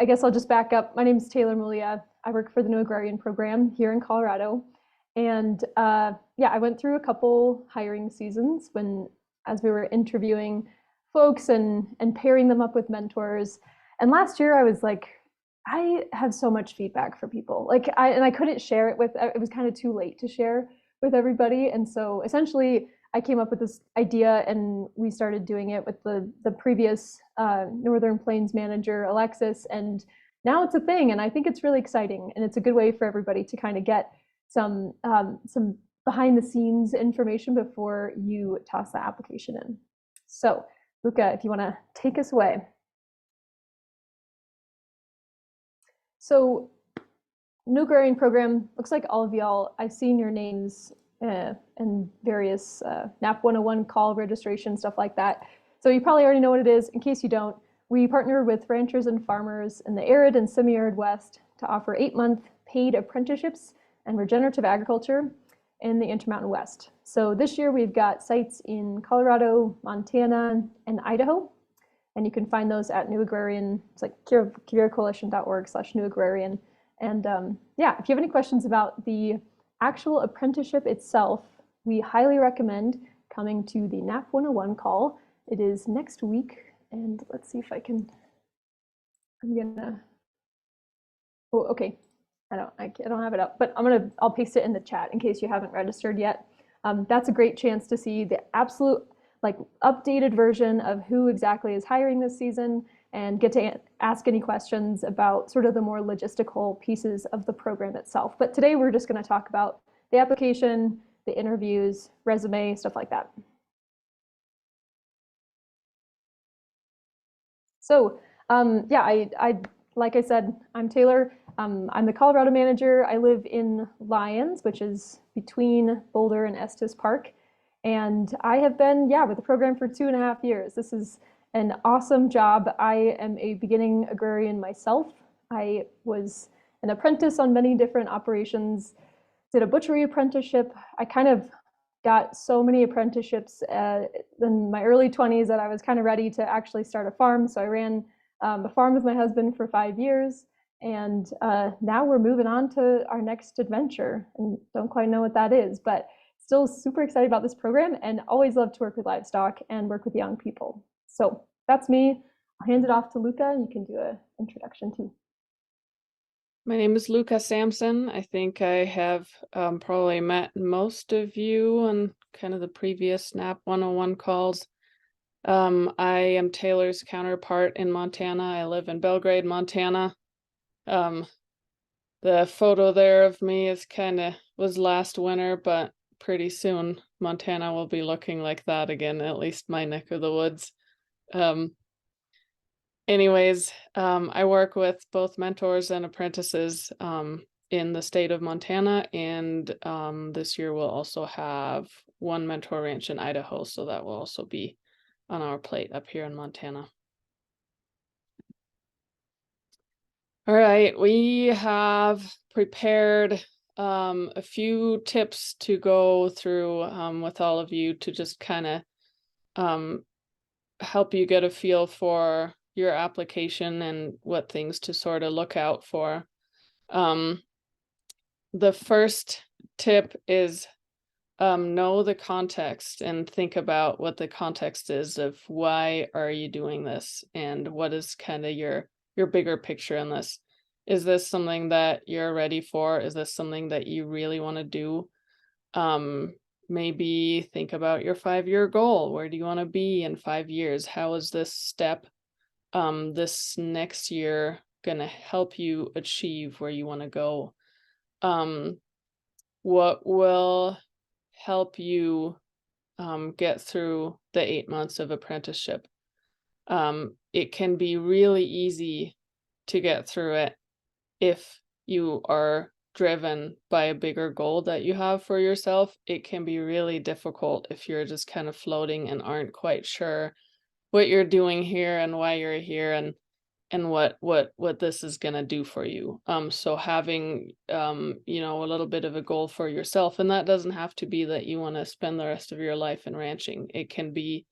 I guess I'll just back up. My name is Taylor Mulia. I work for the New Agrarian Program here in Colorado. And yeah, I went through a couple hiring seasons as we were interviewing folks and pairing them up with mentors. And last year I was like, I have so much feedback for people. I couldn't share it with, it was kind of too late to share with everybody. And so essentially I came up with this idea and we started doing it with the previous Northern Plains manager, Alexis, and now it's a thing. And I think it's really exciting, and it's a good way for everybody to kind of get some behind the scenes information before you toss the application in. So, Luca, if you want to take us away. So, New Agrarian Program, looks like all of y'all, I've seen your names and various NAP 101 call registration, stuff like that. So you probably already know what it is. In case you don't, we partner with ranchers and farmers in the arid and semi-arid West to offer 8-month paid apprenticeships and regenerative agriculture in the Intermountain West. So this year we've got sites in Colorado, Montana, and Idaho. And you can find those at New Agrarian. It's like quiviracoalition.org/New Agrarian. And yeah, if you have any questions about the actual apprenticeship itself, we highly recommend coming to the NAP 101 call. It is next week. And let's see if I can, oh, okay. I don't have it up, but I'll paste it in the chat in case you haven't registered yet. That's a great chance to see the absolute updated version of who exactly is hiring this season and get to ask any questions about sort of the more logistical pieces of the program itself. But today we're just going to talk about the application, the interviews, resume, stuff like that. So yeah, I like I said, I'm Taylor. I'm the Colorado manager. I live in Lyons, which is between Boulder and Estes Park. And I have been, yeah, with the program for 2.5 years. This is an awesome job. I am a beginning agrarian myself. I was an apprentice on many different operations, did a butchery apprenticeship. I kind of got so many apprenticeships in my early 20s that I was kind of ready to actually start a farm. So I ran a farm with my husband for 5 years. And now we're moving on to our next adventure, and don't quite know what that is, but still super excited about this program and always love to work with livestock and work with young people. So that's me. I'll hand it off to Luca, and you can do an introduction too. My name is Luca Sampson. I think I have probably met most of you on kind of the previous NAP 101 calls. I am Taylor's counterpart in Montana. I live in Belgrade, Montana. The photo there of me was last winter, but pretty soon Montana will be looking like that again, at least my neck of the woods. Anyways, I work with both mentors and apprentices in the state of Montana, and this year we'll also have one mentor ranch in Idaho, so that will also be on our plate up here in Montana. All right, we have prepared a few tips to go through with all of you to just kind of help you get a feel for your application and what things to sort of look out for. The first tip is know the context and think about what the context is of why are you doing this and what is kind of your bigger picture in this. Is this something that you're ready for? Is this something that you really want to do? Maybe think about your 5-year goal. Where do you want to be in 5 years? How is this step this next year going to help you achieve where you want to go? What will help you get through the 8 months of apprenticeship? It can be really easy to get through it if you are driven by a bigger goal that you have for yourself. It can be really difficult if you're just kind of floating and aren't quite sure what you're doing here and why you're here and what this is going to do for you. So having you know, a little bit of a goal for yourself, and that doesn't have to be that you want to spend the rest of your life in ranching. It can be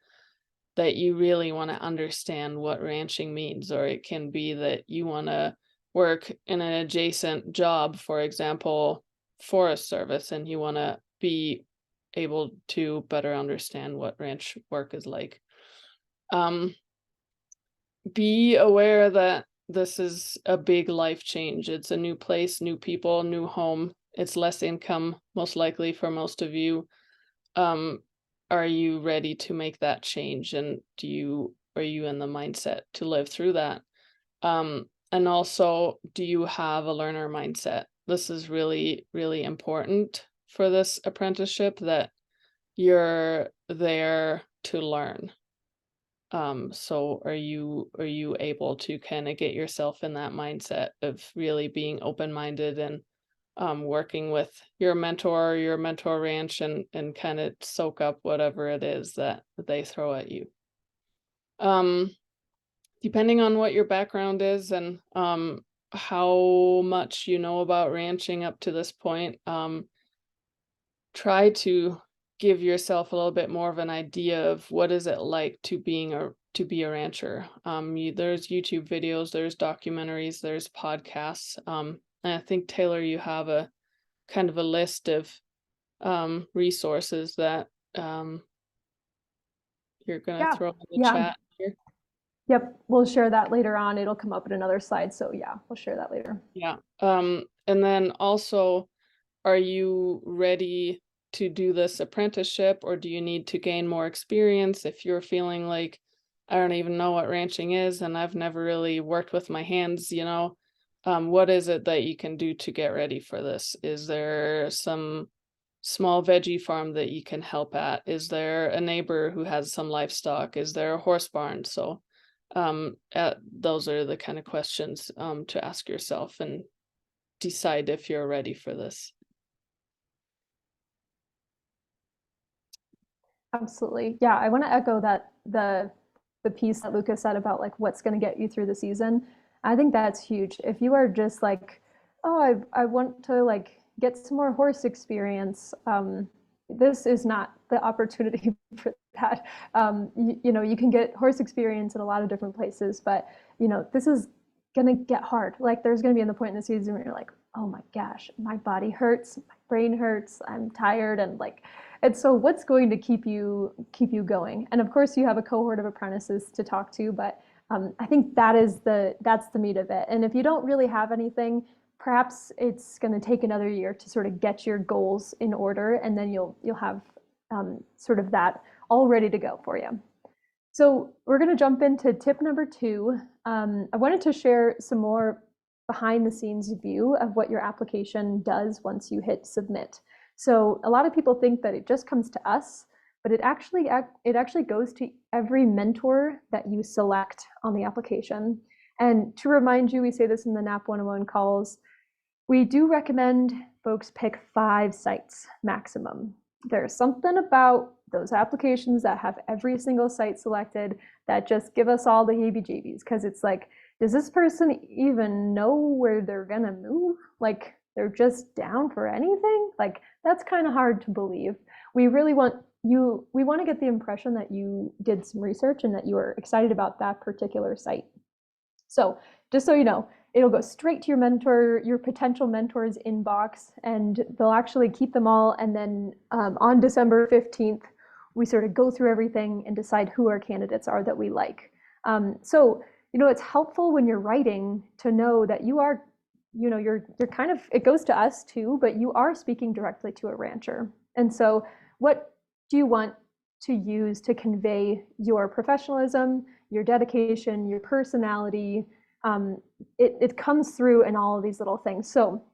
that you really want to understand what ranching means, or it can be that you want to work in an adjacent job, for example, Forest Service, and you want to be able to better understand what ranch work is like. Be aware that this is a big life change. It's a new place, new people, new home. It's less income, most likely for most of you. Are you ready to make that change? And are you in the mindset to live through that? And also, do you have a learner mindset? This is really, really important for this apprenticeship, that you're there to learn. So are you able to kind of get yourself in that mindset of really being open-minded and working with your mentor ranch, and kind of soak up whatever it is that they throw at you? Um, Depending on what your background is and how much you know about ranching up to this point, try to give yourself a little bit more of an idea of what is it like to be a rancher. There's YouTube videos, there's documentaries, there's podcasts. And I think, Taylor, you have a kind of a list of resources that you're gonna Yeah, throw in the yeah, chat here. yep. We'll share that later on. It'll come up in another slide. So yeah, we'll share that later. Yeah. And then also, are you ready to do this apprenticeship, or do you need to gain more experience? If you're feeling like, I don't even know what ranching is and I've never really worked with my hands, what is it that you can do to get ready for this? Is there some small veggie farm that you can help at? Is there a neighbor who has some livestock? Is there a horse barn? So those are the kind of questions to ask yourself and decide if you're ready for this. Absolutely. Yeah, I want to echo that the piece that Lucas said about like what's going to get you through the season. I think that's huge. If you are just like, oh, I want to like get some more horse experience, this is not the opportunity for that. You can get horse experience in a lot of different places, but this is going to get hard. Like there's going to be the point in the season where you're like, oh my gosh, my body hurts, my brain hurts, I'm tired, and like and so what's going to keep you going? And of course you have a cohort of apprentices to talk to, but I think that's the meat of it. And if you don't really have anything, perhaps it's going to take another year to sort of get your goals in order, and then you'll have sort of that all ready to go for you. So we're going to jump into tip number 2. I wanted to share some more behind the scenes view of what your application does once you hit submit. So a lot of people think that it just comes to us, but it actually goes to every mentor that you select on the application. And to remind you, we say this in the NAP 101 calls, we do recommend folks pick 5 sites maximum. There's something about those applications that have every single site selected that just give us all the heebie-jeebies, because it's like, does this person even know where they're gonna move? Like they're just down for anything? Like that's kind of hard to believe. We want to get the impression that you did some research and that you are excited about that particular site. So just so you know, it'll go straight to your potential mentor's inbox, and they'll actually keep them all. And then on December 15th, we sort of go through everything and decide who our candidates are that we like. So it's helpful when you're writing to know that you're kind of, it goes to us too, but you are speaking directly to a rancher. And so what do you want to use to convey your professionalism, your dedication, your personality? It comes through in all of these little things. So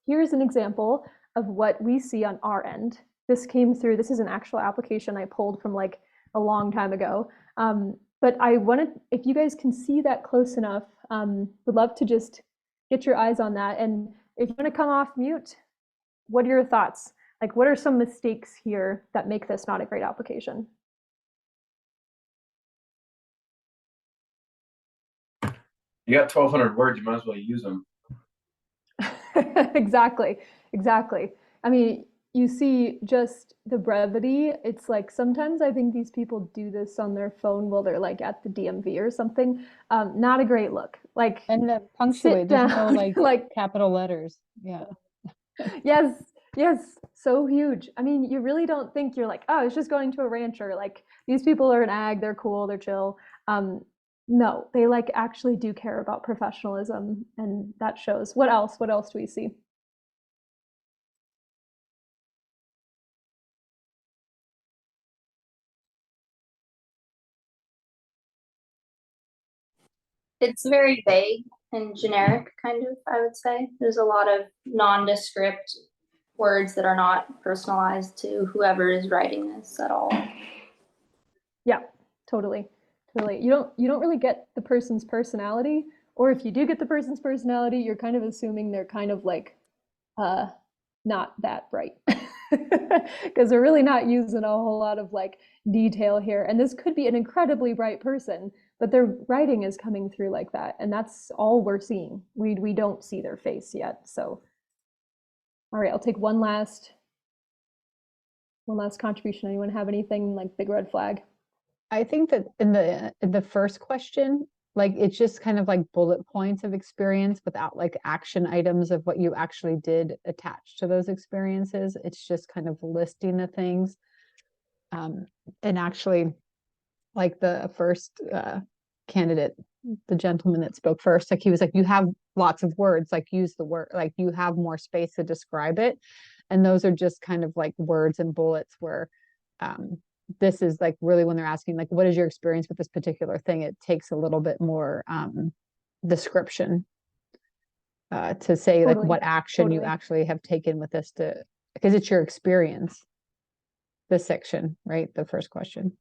here's an example of what we see on our end. This came through, this is an actual application I pulled from like a long time ago. But I wanted, if you guys can see that close enough, would love to just get your eyes on that. And if you want to come off mute, what are your thoughts? Like, what are some mistakes here that make this not a great application? You got 1,200 words, you might as well use them. Exactly. I mean, you see just the brevity. It's like sometimes I think these people do this on their phone while they're like at the DMV or something. Not a great look. Like And the sit punctuate, there's no down, like like capital letters. Yeah. yes, yes, so huge. I mean, you really don't think you're like, oh, it's just going to a rancher. Like these people are an ag, they're cool, they're chill. No, they like actually do care about professionalism, and that shows. What else? What else do we see? It's very vague and generic, kind of, I would say. There's a lot of nondescript words that are not personalized to whoever is writing this at all. Yeah, totally. Totally. You don't really get the person's personality, or if you do get the person's personality, you're kind of assuming they're kind of like uh not that bright. Because they're really not using a whole lot of like detail here. And this could be an incredibly bright person, but their writing is coming through like that. And that's all we're seeing. We don't see their face yet. So all right, I'll take one last contribution. Anyone have anything like big red flag? I think that in the first question, like it's just kind of like bullet points of experience without like action items of what you actually did attached to those experiences. It's just kind of listing the things. And actually, like the first candidate, the gentleman that spoke first, like he was like, you have lots of words, like use the word, like you have more space to describe it. And those are just kind of like words and bullets where this is like really when they're asking like, what is your experience with this particular thing? It takes a little bit more description to say like what action you actually have taken with this because it's your experience. This section, right? The first question.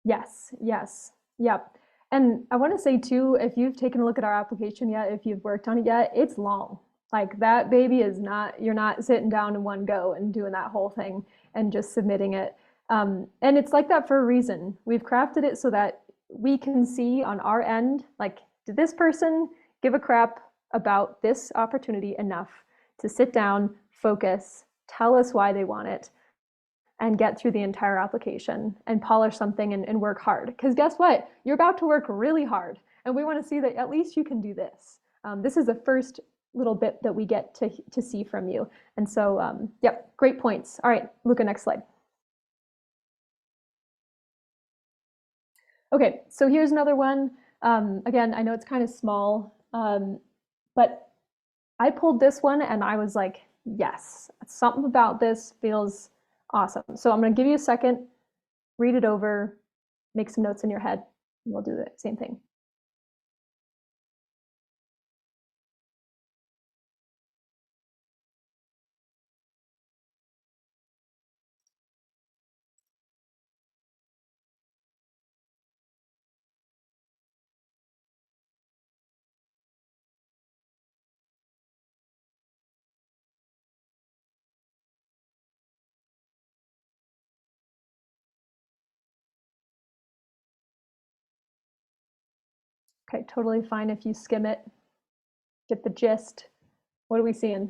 Yes, yes, yep. And I want to say too, if you've taken a look at our application yet, if you've worked on it yet, it's long. Like that baby is not, you're not sitting down in one go and doing that whole thing and just submitting it. And it's like that for a reason. We've crafted it so that we can see on our end, like, did this person give a crap about this opportunity enough to sit down, focus, tell us why they want it, and get through the entire application and polish something and work hard. Because guess what? You're about to work really hard. And we want to see that at least you can do this. This is the first little bit that we get to see from you. And so, yep, great points. All right, Luca, next slide. Okay, so here's another one. Again, I know it's kind of small, but I pulled this one and I was like, yes, something about this feels awesome. So I'm going to give you a second, read it over, make some notes in your head, and we'll do the same thing. Okay, totally fine if you skim it. Get the gist. What are we seeing?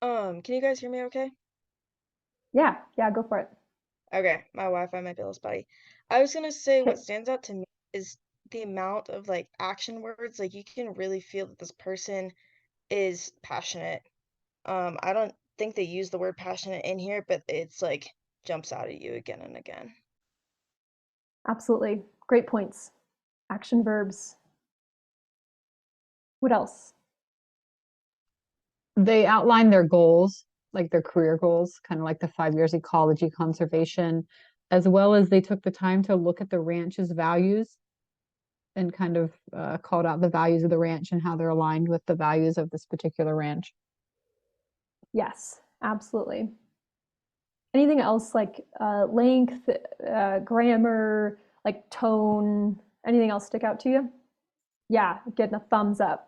Can you guys hear me okay? Yeah, go for it. Okay, my Wi-Fi might be a little spotty. I was gonna say what Okay. stands out to me is the amount of like action words. Like you can really feel that this person is passionate. I don't think they use the word passionate in here, but it's like jumps out at you again and again. Absolutely. Great points. Action verbs. What else? They outline their goals, like their career goals, kind of like the 5 years ecology conservation, as well as they took the time to look at the ranch's values and kind of called out the values of the ranch and how they're aligned with the values of this particular ranch. Yes, absolutely. Anything else like length, grammar, like tone, anything else stick out to you? Yeah, getting a thumbs up.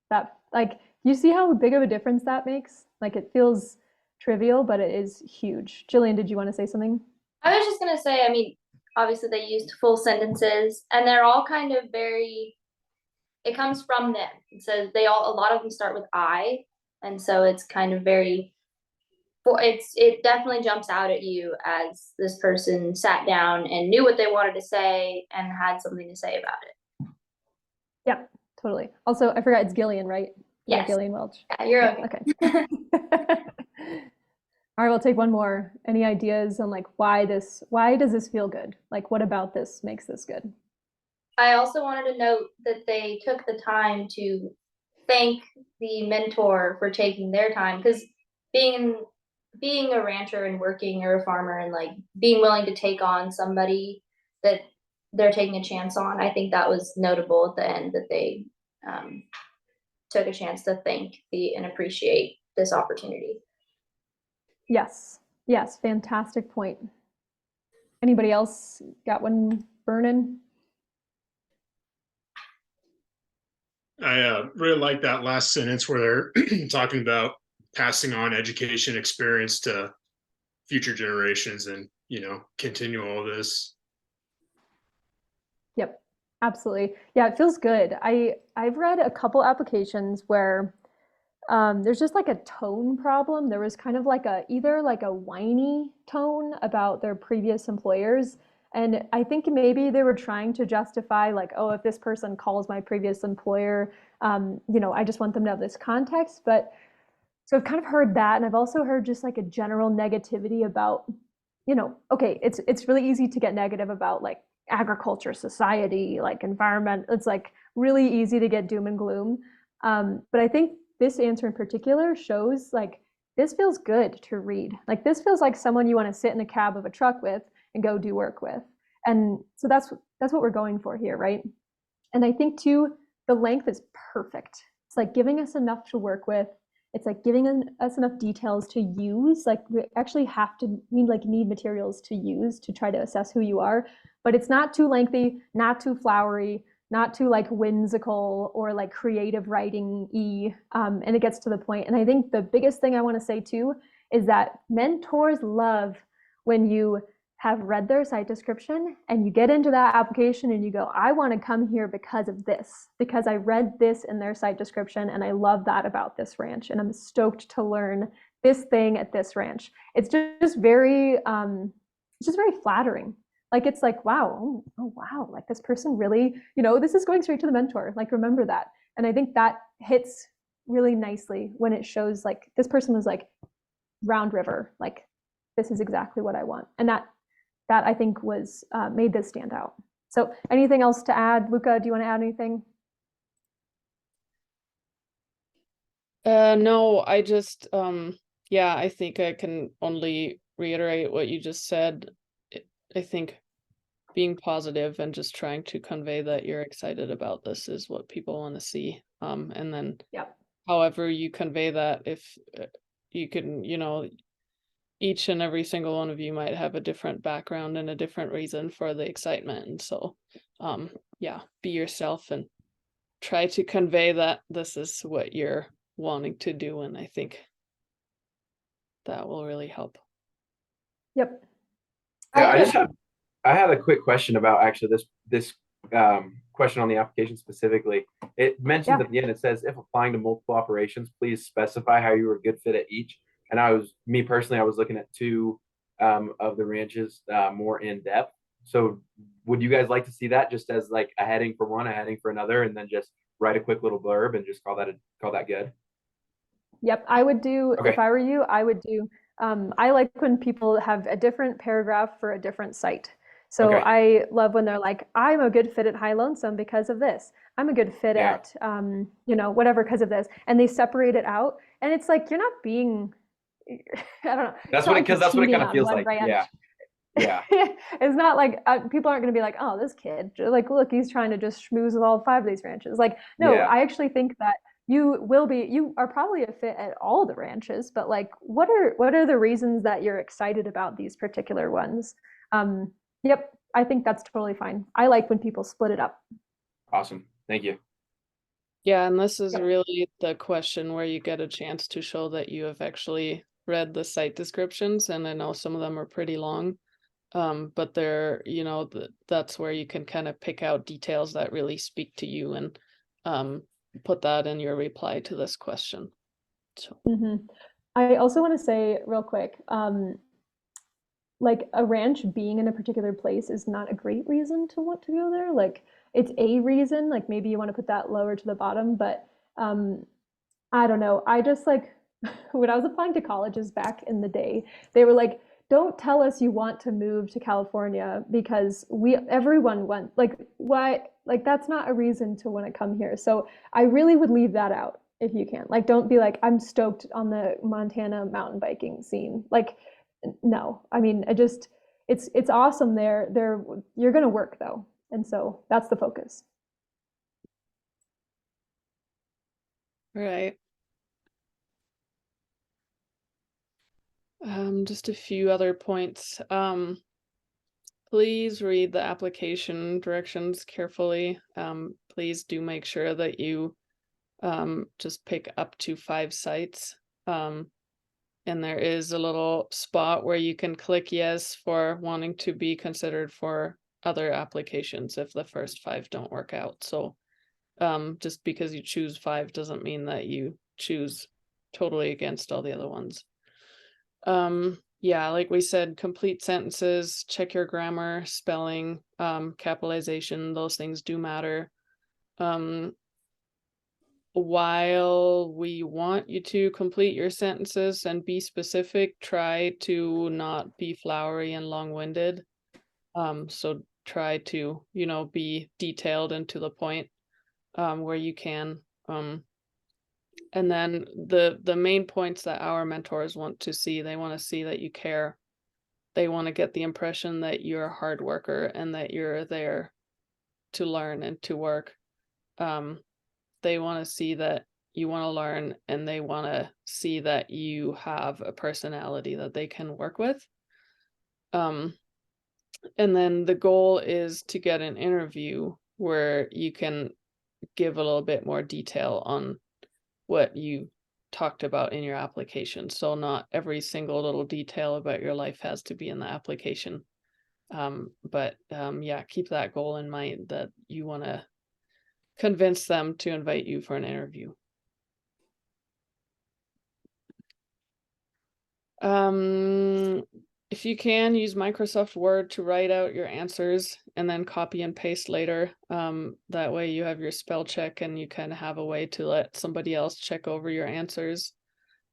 That, like, you see how big of a difference that makes? Like it feels trivial, but it is huge. Jillian, did you want to say something? I was just gonna say, I mean, obviously they used full sentences and they're all kind of very, it comes from them. It says a lot of them start with I, And so it's kind of very, it definitely jumps out at you as this person sat down and knew what they wanted to say and had something to say about it. Yeah, totally. Also, I forgot it's Gillian, right? Yeah, Yes. Gillian Welch. Yeah, you're Yeah, okay. All right, we'll take one more. Any ideas on like why does this feel good? Like what about this makes this good? I also wanted to note that they took the time to thank the mentor for taking their time, because being a rancher and working or a farmer and like being willing to take on somebody that they're taking a chance on, I think that was notable at the end, that they took a chance to thank and appreciate this opportunity. Yes. Yes, fantastic point. Anybody else got one burning? I really like that last sentence where they're talking about passing on education experience to future generations and, continue all this. Yep, absolutely. Yeah, it feels good. I've read a couple applications where there's just like a tone problem. There was kind of like either like a whiny tone about their previous employers. And I think maybe they were trying to justify like, oh, if this person calls my previous employer, I just want them to have this context. But so I've kind of heard that. And I've also heard just like a general negativity about, okay, it's really easy to get negative about like agriculture, society, like environment. It's like really easy to get doom and gloom. But I think this answer in particular shows like this feels good to read. Like this feels like someone you want to sit in the cab of a truck with and go do work with. And so that's what we're going for here, right? And I think too, the length is perfect. It's like giving us enough to work with. It's like giving us enough details to use. Like we actually have to need materials to use to try to assess who you are. But it's not too lengthy, not too flowery, not too like whimsical or like creative writing-y, and it gets to the point. And I think the biggest thing I want to say too is that mentors love when you have read their site description and you get into that application and you go, I want to come here because of this, because I read this in their site description and I love that about this ranch and I'm stoked to learn this thing at this ranch. It's just very flattering. Like it's like, wow, oh wow, like this person really, this is going straight to the mentor. Like remember that. And I think that hits really nicely when it shows like this person was like Round River, like this is exactly what I want. And that I think was made this stand out. So anything else to add? Luca, do you want to add anything? No, I just, I think I can only reiterate what you just said. I think being positive and just trying to convey that you're excited about this is what people want to see. And then however you convey that, if you can, each and every single one of you might have a different background and a different reason for the excitement. And so, be yourself and try to convey that this is what you're wanting to do. And I think that will really help. Yep. Yeah, I have a quick question about actually this question on the application specifically. It mentions at the end, it says, if applying to multiple operations, please specify how you were a good fit at each. And I was looking at two of the ranches more in depth. So would you guys like to see that just as like a heading for one, a heading for another, and then just write a quick little blurb and just call that good? Yep, I would do, if I were you, I would do, I like when people have a different paragraph for a different site. So I love when they're like, I'm a good fit at High Lonesome because of this. I'm a good fit at, whatever because of this. And they separate it out. And it's like, you're not being, I don't know. That's what it kind of feels like. Ranch. Yeah. It's not like people aren't going to be like, oh, this kid, like, look, he's trying to just schmooze with all 5 of these ranches. Like, no, I actually think that you are probably a fit at all the ranches, but like, what are the reasons that you're excited about these particular ones? Yep, I think that's totally fine. I like when people split it up. Awesome. Thank you. Yeah, and this is really the question where you get a chance to show that you have actually read the site descriptions, and I know some of them are pretty long, but they're, that's where you can kind of pick out details that really speak to you and put that in your reply to this question. So I also want to say real quick, like a ranch being in a particular place is not a great reason to want to go there. Like it's a reason, like maybe you want to put that lower to the bottom, but I don't know. I just like when I was applying to colleges back in the day, they were like, don't tell us you want to move to California because everyone went. Like why, like that's not a reason to want to come here. So I really would leave that out if you can. Like don't be like, I'm stoked on the Montana mountain biking scene. Like no. I mean, it's awesome there. You're gonna work though. And so that's the focus. right. Just a few other points. Please read the application directions carefully. Please do make sure that you just pick up to 5 sites. And there is a little spot where you can click yes for wanting to be considered for other applications if the first 5 don't work out. So just because you choose 5 doesn't mean that you choose totally against all the other ones. Yeah, like we said, complete sentences, check your grammar, spelling, capitalization, those things do matter. While we want you to complete your sentences and be specific, try to not be flowery and long-winded. So try to, be detailed and to the point, where you can. And then the main points that our mentors want to see, they want to see that you care. They want to get the impression that you're a hard worker and that you're there to learn and to work. They want to see that you want to learn, and they want to see that you have a personality that they can work with. And then the goal is to get an interview where you can give a little bit more detail on what you talked about in your application. So not every single little detail about your life has to be in the application. But yeah, keep that goal in mind that you want to convince them to invite you for an interview. If you can, use Microsoft Word to write out your answers and then copy and paste later. That way you have your spell check and you kind of have a way to let somebody else check over your answers.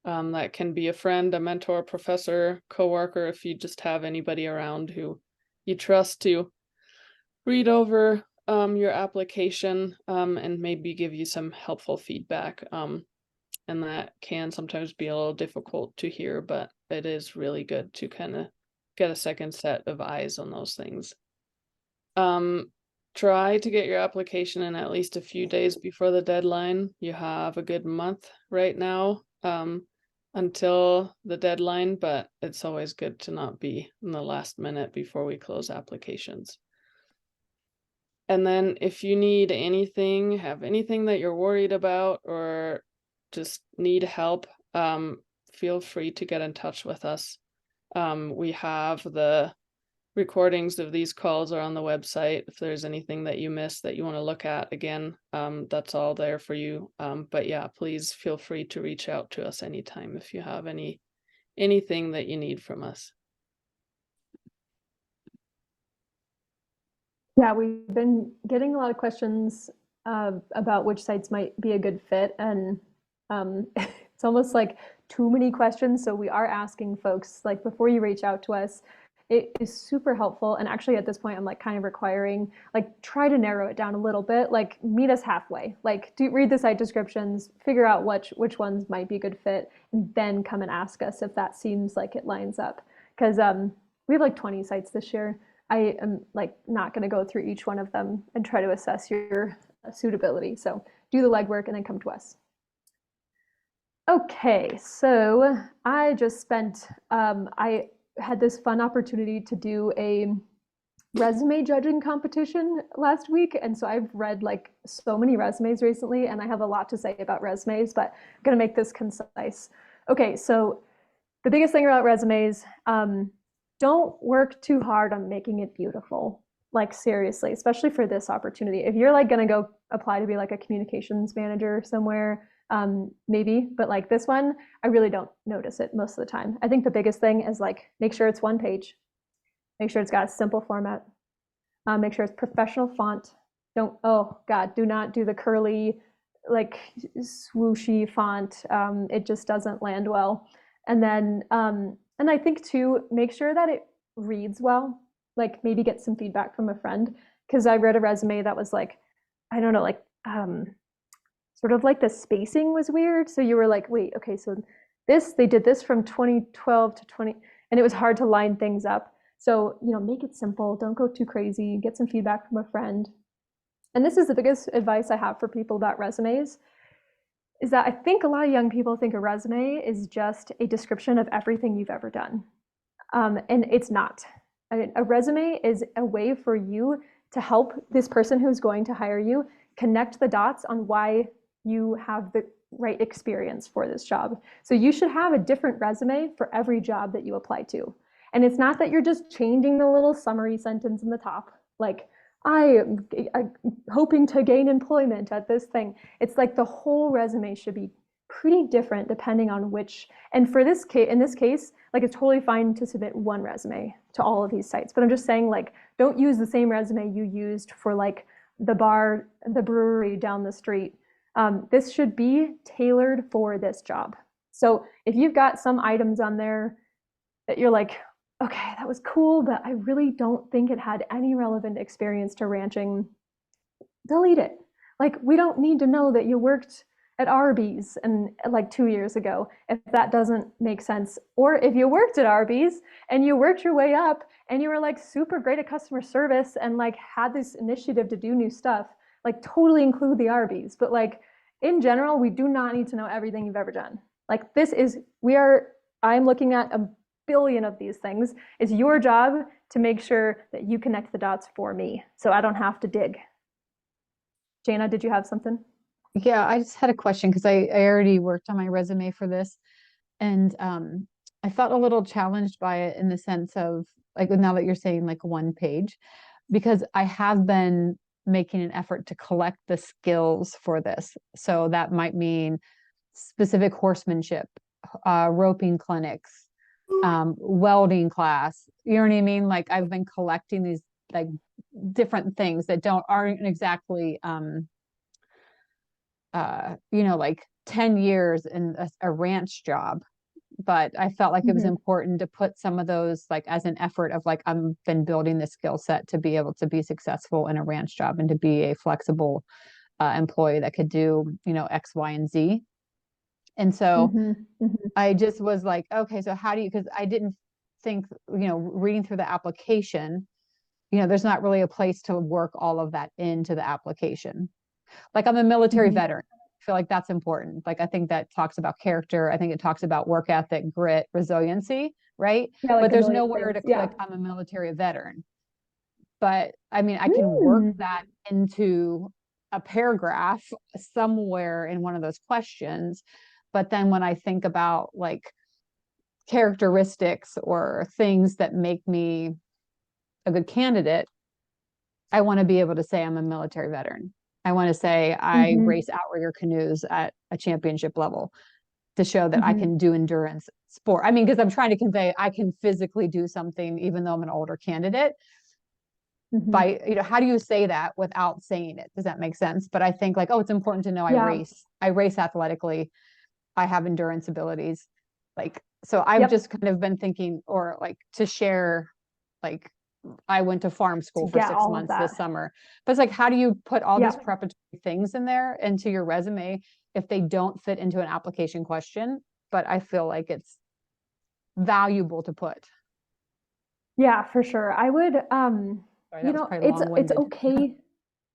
That can be a friend, a mentor, professor, coworker, if you just have anybody around who you trust to read over your application and maybe give you some helpful feedback. And that can sometimes be a little difficult to hear, but it is really good to kind of get a second set of eyes on those things. Try to get your application in at least a few days before the deadline. You have a good month right now until the deadline, but it's always good to not be in the last minute before we close applications. And then if you need anything, have anything that you're worried about, or just need help, feel free to get in touch with us. We have the recordings of these calls are on the website. If there's anything that you missed that you want to look at again, that's all there for you. But yeah, please feel free to reach out to us anytime if you have anything that you need from us. Yeah, we've been getting a lot of questions about which sites might be a good fit, and it's almost like too many questions. So we are asking folks, like, before you reach out to us, it is super helpful. And actually at this point, I'm like kind of requiring, like, try to narrow it down a little bit, like meet us halfway, like read the site descriptions, figure out which ones might be a good fit, and then come and ask us if that seems like it lines up. Because we have like 20 sites this year. I am like not going to go through each one of them and try to assess your suitability. So do the legwork and then come to us. Okay, so I just spent, I had this fun opportunity to do a resume judging competition last week. And so I've read like so many resumes recently, and I have a lot to say about resumes, but I'm going to make this concise. Okay, so the biggest thing about resumes, don't work too hard on making it beautiful. Like seriously, especially for this opportunity. If you're like going to go apply to be like a communications manager somewhere, maybe, but like this one, I really don't notice it most of the time. I think the biggest thing is like, make sure it's one page, make sure it's got a simple format, make sure it's professional font. Don't, oh God, do not do the curly, like swooshy font. It just doesn't land well. And then, and I think too, make sure that it reads well, like maybe get some feedback from a friend. Cause I read a resume that was like, I don't know, like, sort of like the spacing was weird. So you were like, wait, okay, so this, they did this from 2012 to 20, and it was hard to line things up. So, you know, make it simple. Don't go too crazy. Get some feedback from a friend. And this is the biggest advice I have for people about resumes, is that I think a lot of young people think a resume is just a description of everything you've ever done. And it's not. I mean, a resume is a way for you to help this person who's going to hire you connect the dots on why you have the right experience for this job. So you should have a different resume for every job that you apply to. And it's not that you're just changing the little summary sentence in the top, like, I'm hoping to gain employment at this thing. It's like the whole resume should be pretty different depending on which, and for this case, in this case, like it's totally fine to submit one resume to all of these sites, but I'm just saying, like, don't use the same resume you used for like the bar, the brewery down the street. This should be tailored for this job. So if you've got some items on there that you're like, okay, that was cool, but I really don't think it had any relevant experience to ranching, delete it. Like, we don't need to know that you worked at Arby's and like 2 years ago, if that doesn't make sense. Or if you worked at Arby's and you worked your way up and you were like super great at customer service and like had this initiative to do new stuff, like totally include the Arby's. But like in general, we do not need to know everything you've ever done. Like this is, I'm looking at a billion of these things. It's your job to make sure that you connect the dots for me, so I don't have to dig. Jana, did you have something? Yeah, I just had a question because I already worked on my resume for this, and I felt a little challenged by it in the sense of like now that you're saying like one page, because I have been making an effort to collect the skills for this. So that might mean specific horsemanship, roping clinics, welding class. You know what I mean? Like I've been collecting these like different things that aren't exactly you know, like 10 years in a ranch job. But I felt like it was important to put some of those like as an effort of like, I've been building the skill set to be able to be successful in a ranch job and to be a flexible employee that could do, you know, X, Y, and Z. And so I just was like, okay, so how do you, because I didn't think, you know, reading through the application, you know, there's not really a place to work all of that into the application. Like I'm a military veteran. I feel like that's important. Like I think that talks about character. I think it talks about work ethic, grit, resiliency, right? Yeah, like but there's nowhere to click, yeah. I'm a military veteran. But I mean, I can work that into a paragraph somewhere in one of those questions. But then when I think about like characteristics or things that make me a good candidate, I want to be able to say I'm a military veteran. I want to say I race outrigger canoes at a championship level to show that I can do endurance sport. I mean, because I'm trying to convey I can physically do something even though I'm an older candidate. By, you know, how do you say that without saying it? Does that make sense? But I think like, oh, it's important to know I race athletically. I have endurance abilities. Like, so I've just kind of been thinking, or like to share, like I went to farm school for 6 months this summer. But it's like, how do you put all these preparatory things in there into your resume if they don't fit into an application question? But I feel like it's valuable to put. Yeah, for sure. I would, Sorry, you know, it's okay.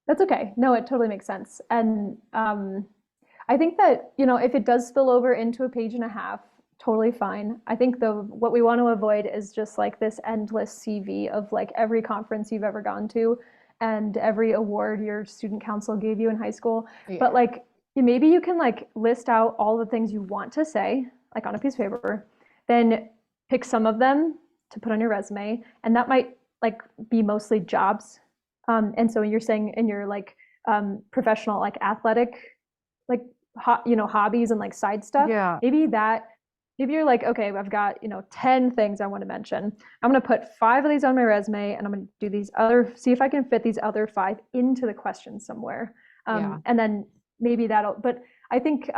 That's okay. No, it totally makes sense. And I think that, you know, if it does spill over into a page and a half, totally fine. I think what we want to avoid is just like this endless CV of like every conference you've ever gone to and every award your student council gave you in high school. But like maybe you can like list out all the things you want to say, like on a piece of paper, then pick some of them to put on your resume, and that might like be mostly jobs. And so you're saying in your like professional, like athletic, like hobbies and like side stuff. Yeah. Maybe you're like, okay, I've got, 10 things I want to mention. I'm going to put 5 of these on my resume, and I'm going to do these see if I can fit these other 5 into the question somewhere. Yeah. And then maybe but I think,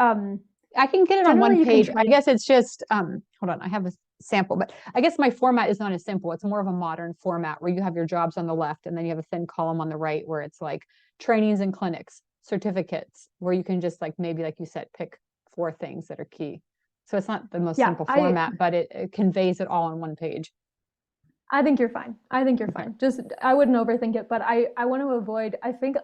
I can get it on generally one you can page. try I guess it's just, hold on, I have a sample, but I guess my format is not as simple. It's more of a modern format where you have your jobs on the left and then you have a thin column on the right where it's like trainings and clinics, certificates, where you can just like, maybe like you said, pick 4 things that are key. So it's not the most Yeah, simple format, but it conveys it all on one page. I think you're fine. Just, I wouldn't overthink it, but I want to avoid, I think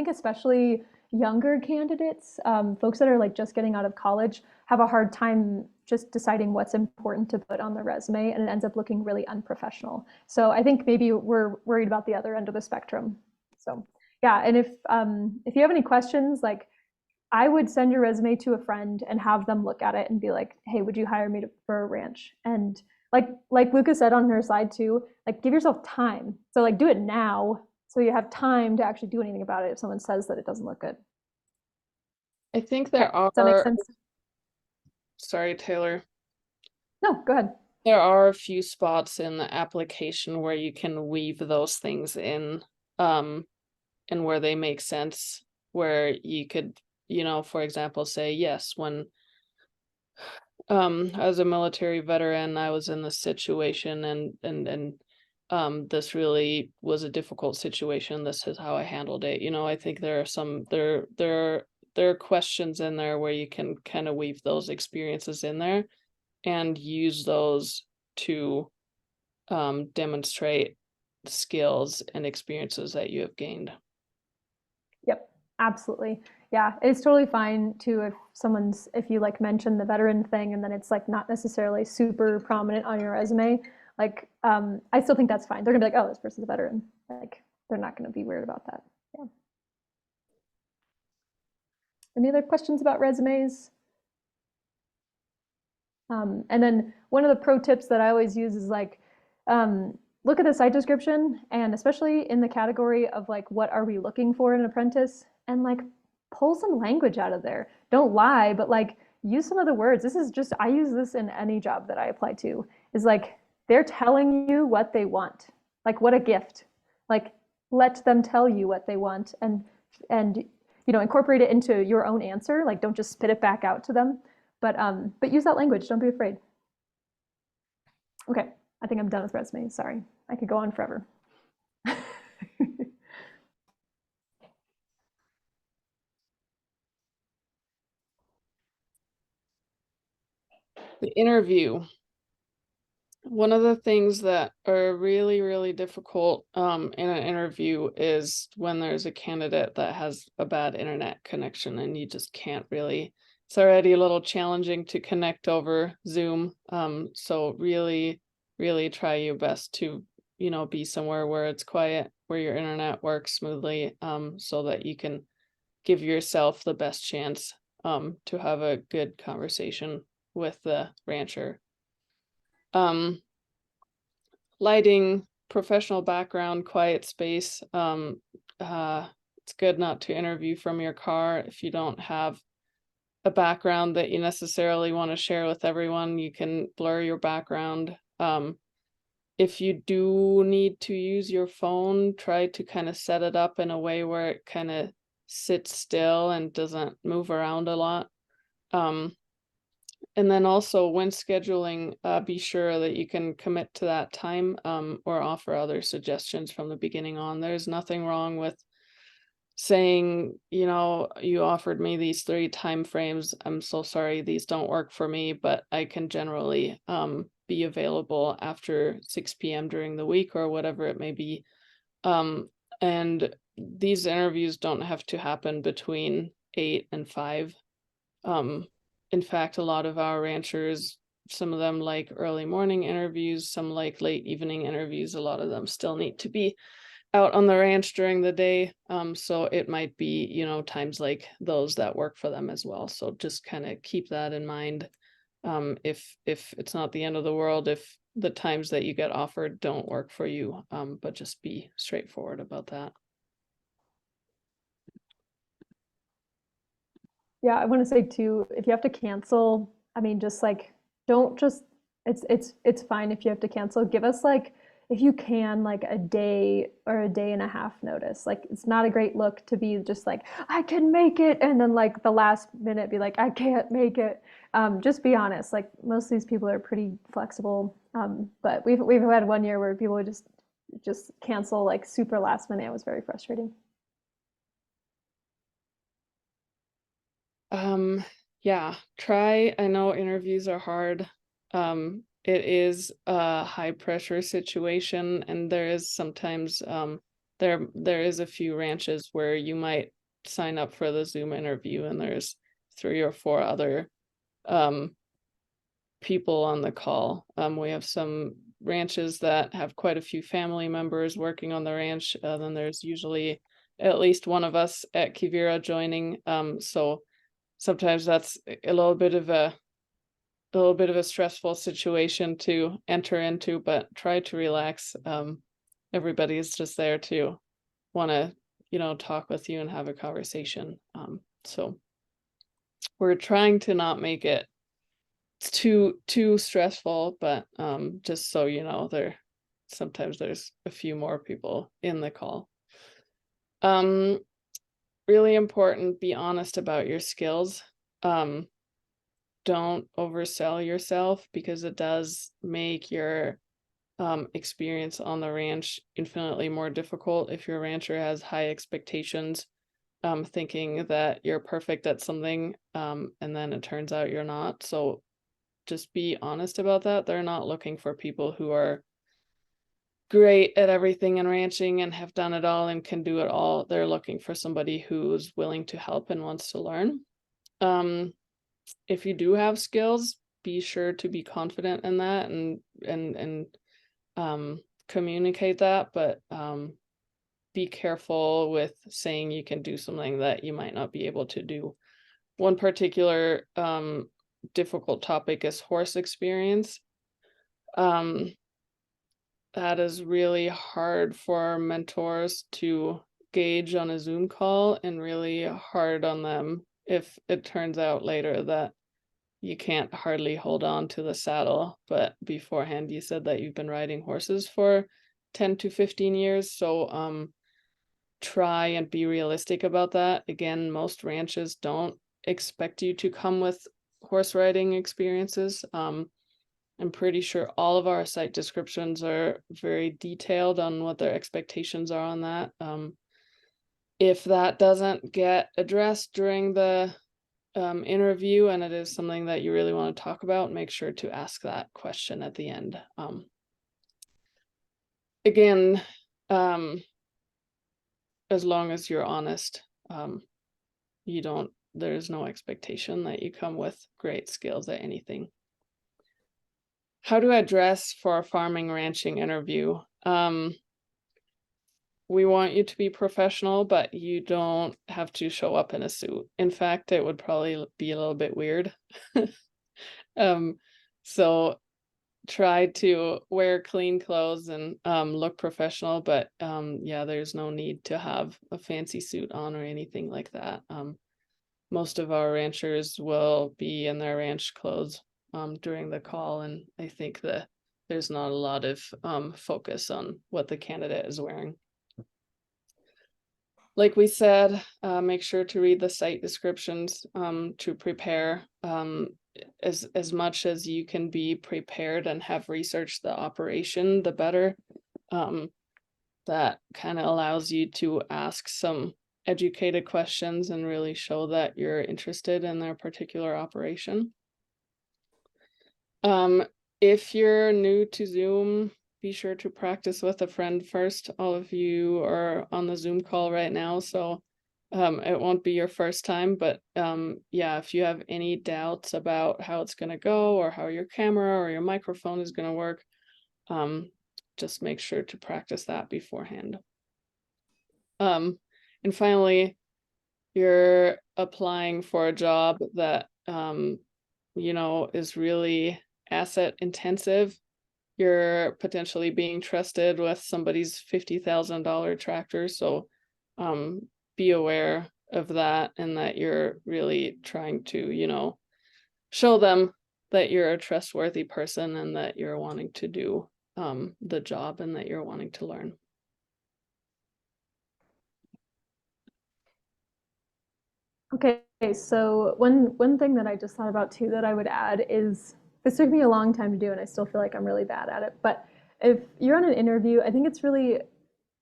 especially younger candidates, folks that are like just getting out of college, have a hard time just deciding what's important to put on the resume, and it ends up looking really unprofessional. So I think maybe we're worried about the other end of the spectrum. So yeah, and if you have any questions, like, I would send your resume to a friend and have them look at it and be like, hey, would you hire me for a ranch? And like Lucas said on her slide too, like, give yourself time. So like, do it now so you have time to actually do anything about it if someone says that it doesn't look good. I think there Does that make are, sense? sorry, Taylor. No, go ahead. There are a few spots in the application where you can weave those things in, and where they make sense, where you could, for example, say, yes, when as a military veteran, I was in this situation, and this really was a difficult situation. This is how I handled it. I think there are questions in there where you can kind of weave those experiences in there and use those to demonstrate skills and experiences that you have gained. Yep, absolutely. Yeah, it's totally fine too if you like mention the veteran thing and then it's like not necessarily super prominent on your resume. Like, I still think that's fine. They're gonna be like, oh, this person's a veteran. Like, they're not gonna be weird about that. Yeah. Any other questions about resumes? And then one of the pro tips that I always use is like, look at the site description, and especially in the category of like, what are we looking for in an apprentice, and like, pull some language out of there. Don't lie, but like, use some of the words. I use this in any job that I apply to, is like, they're telling you what they want. Like, what a gift. Like, let them tell you what they want, and incorporate it into your own answer. Like, don't just spit it back out to them, but use that language. Don't be afraid. Okay, I think I'm done with resumes. Sorry, I could go on forever. The interview. One of the things that are really, really difficult in an interview is when there's a candidate that has a bad internet connection and you just can't really, it's already a little challenging to connect over Zoom. So really, really try your best to, be somewhere where it's quiet, where your internet works smoothly, so that you can give yourself the best chance to have a good conversation with the rancher. Lighting, professional background, quiet space. It's good not to interview from your car. If you don't have a background that you necessarily want to share with everyone, you can blur your background. If you do need to use your phone, try to kind of set it up in a way where it kind of sits still and doesn't move around a lot. And then also when scheduling, be sure that you can commit to that time, or offer other suggestions from the beginning on. There's nothing wrong with saying, you offered me these 3 time frames. I'm so sorry, these don't work for me, but I can generally be available after 6 p.m. during the week or whatever it may be. And these interviews don't have to happen between 8 and 5. In fact, a lot of our ranchers, some of them like early morning interviews, some like late evening interviews. A lot of them still need to be out on the ranch during the day. So it might be, times like those that work for them as well. So just kind of keep that in mind. If it's not the end of the world, if the times that you get offered don't work for you, but just be straightforward about that. Yeah, I want to say too, if you have to cancel, I mean, just like, don't just, it's fine if you have to cancel. Give us like, if you can, like a day or a day and a half notice. Like, it's not a great look to be just like, I can make it, and then like the last minute be like, I can't make it. Just be honest. Like, most of these people are pretty flexible. But we've had one year where people would just cancel like super last minute. It was very frustrating. Yeah, try. I know interviews are hard. It is a high pressure situation, and there is sometimes there is a few ranches where you might sign up for the Zoom interview and there's 3 or 4 other people on the call. We have some ranches that have quite a few family members working on the ranch. Then there's usually at least one of us at Kivira joining. So sometimes that's a little bit of a stressful situation to enter into, but try to relax. Everybody's just there to want to, talk with you and have a conversation. So we're trying to not make it too stressful, but just so you know, sometimes there's a few more people in the call. Really important, be honest about your skills. Don't oversell yourself, because it does make your experience on the ranch infinitely more difficult if your rancher has high expectations, thinking that you're perfect at something, and then it turns out you're not. So just be honest about that. They're not looking for people who are great at everything in ranching and have done it all and can do it all. They're looking for somebody who's willing to help and wants to learn. If you do have skills, be sure to be confident in that and communicate that, but be careful with saying you can do something that you might not be able to do. One particular difficult topic is horse experience. That is really hard for mentors to gauge on a Zoom call, and really hard on them if it turns out later that you can't hardly hold on to the saddle, but beforehand you said that you've been riding horses for 10 to 15 years. So try and be realistic about that. Again, most ranches don't expect you to come with horse riding experiences. I'm pretty sure all of our site descriptions are very detailed on what their expectations are on that. If that doesn't get addressed during the interview and it is something that you really want to talk about, make sure to ask that question at the end. Again, as long as you're honest, there's no expectation that you come with great skills at anything. How to address for a farming ranching interview. We want you to be professional, but you don't have to show up in a suit. In fact, it would probably be a little bit weird. So try to wear clean clothes and look professional, but yeah, there's no need to have a fancy suit on or anything like that. Most of our ranchers will be in their ranch clothes during the call, and I think that there's not a lot of focus on what the candidate is wearing. Like we said, make sure to read the site descriptions to prepare. As much as you can be prepared and have researched the operation, the better. That kind of allows you to ask some educated questions and really show that you're interested in their particular operation. If you're new to Zoom, be sure to practice with a friend first. All of you are on the Zoom call right now, so it won't be your first time, but yeah, if you have any doubts about how it's going to go or how your camera or your microphone is going to work, just make sure to practice that beforehand. And finally, you're applying for a job that is really asset intensive. You're potentially being trusted with somebody's $50,000 tractor, so be aware of that, and that you're really trying to, you know, show them that you're a trustworthy person and that you're wanting to do the job and that you're wanting to learn. Okay, so one thing that I just thought about too that I would add is this took me a long time to do and I still feel like I'm really bad at it. But if you're on an interview, I think it's really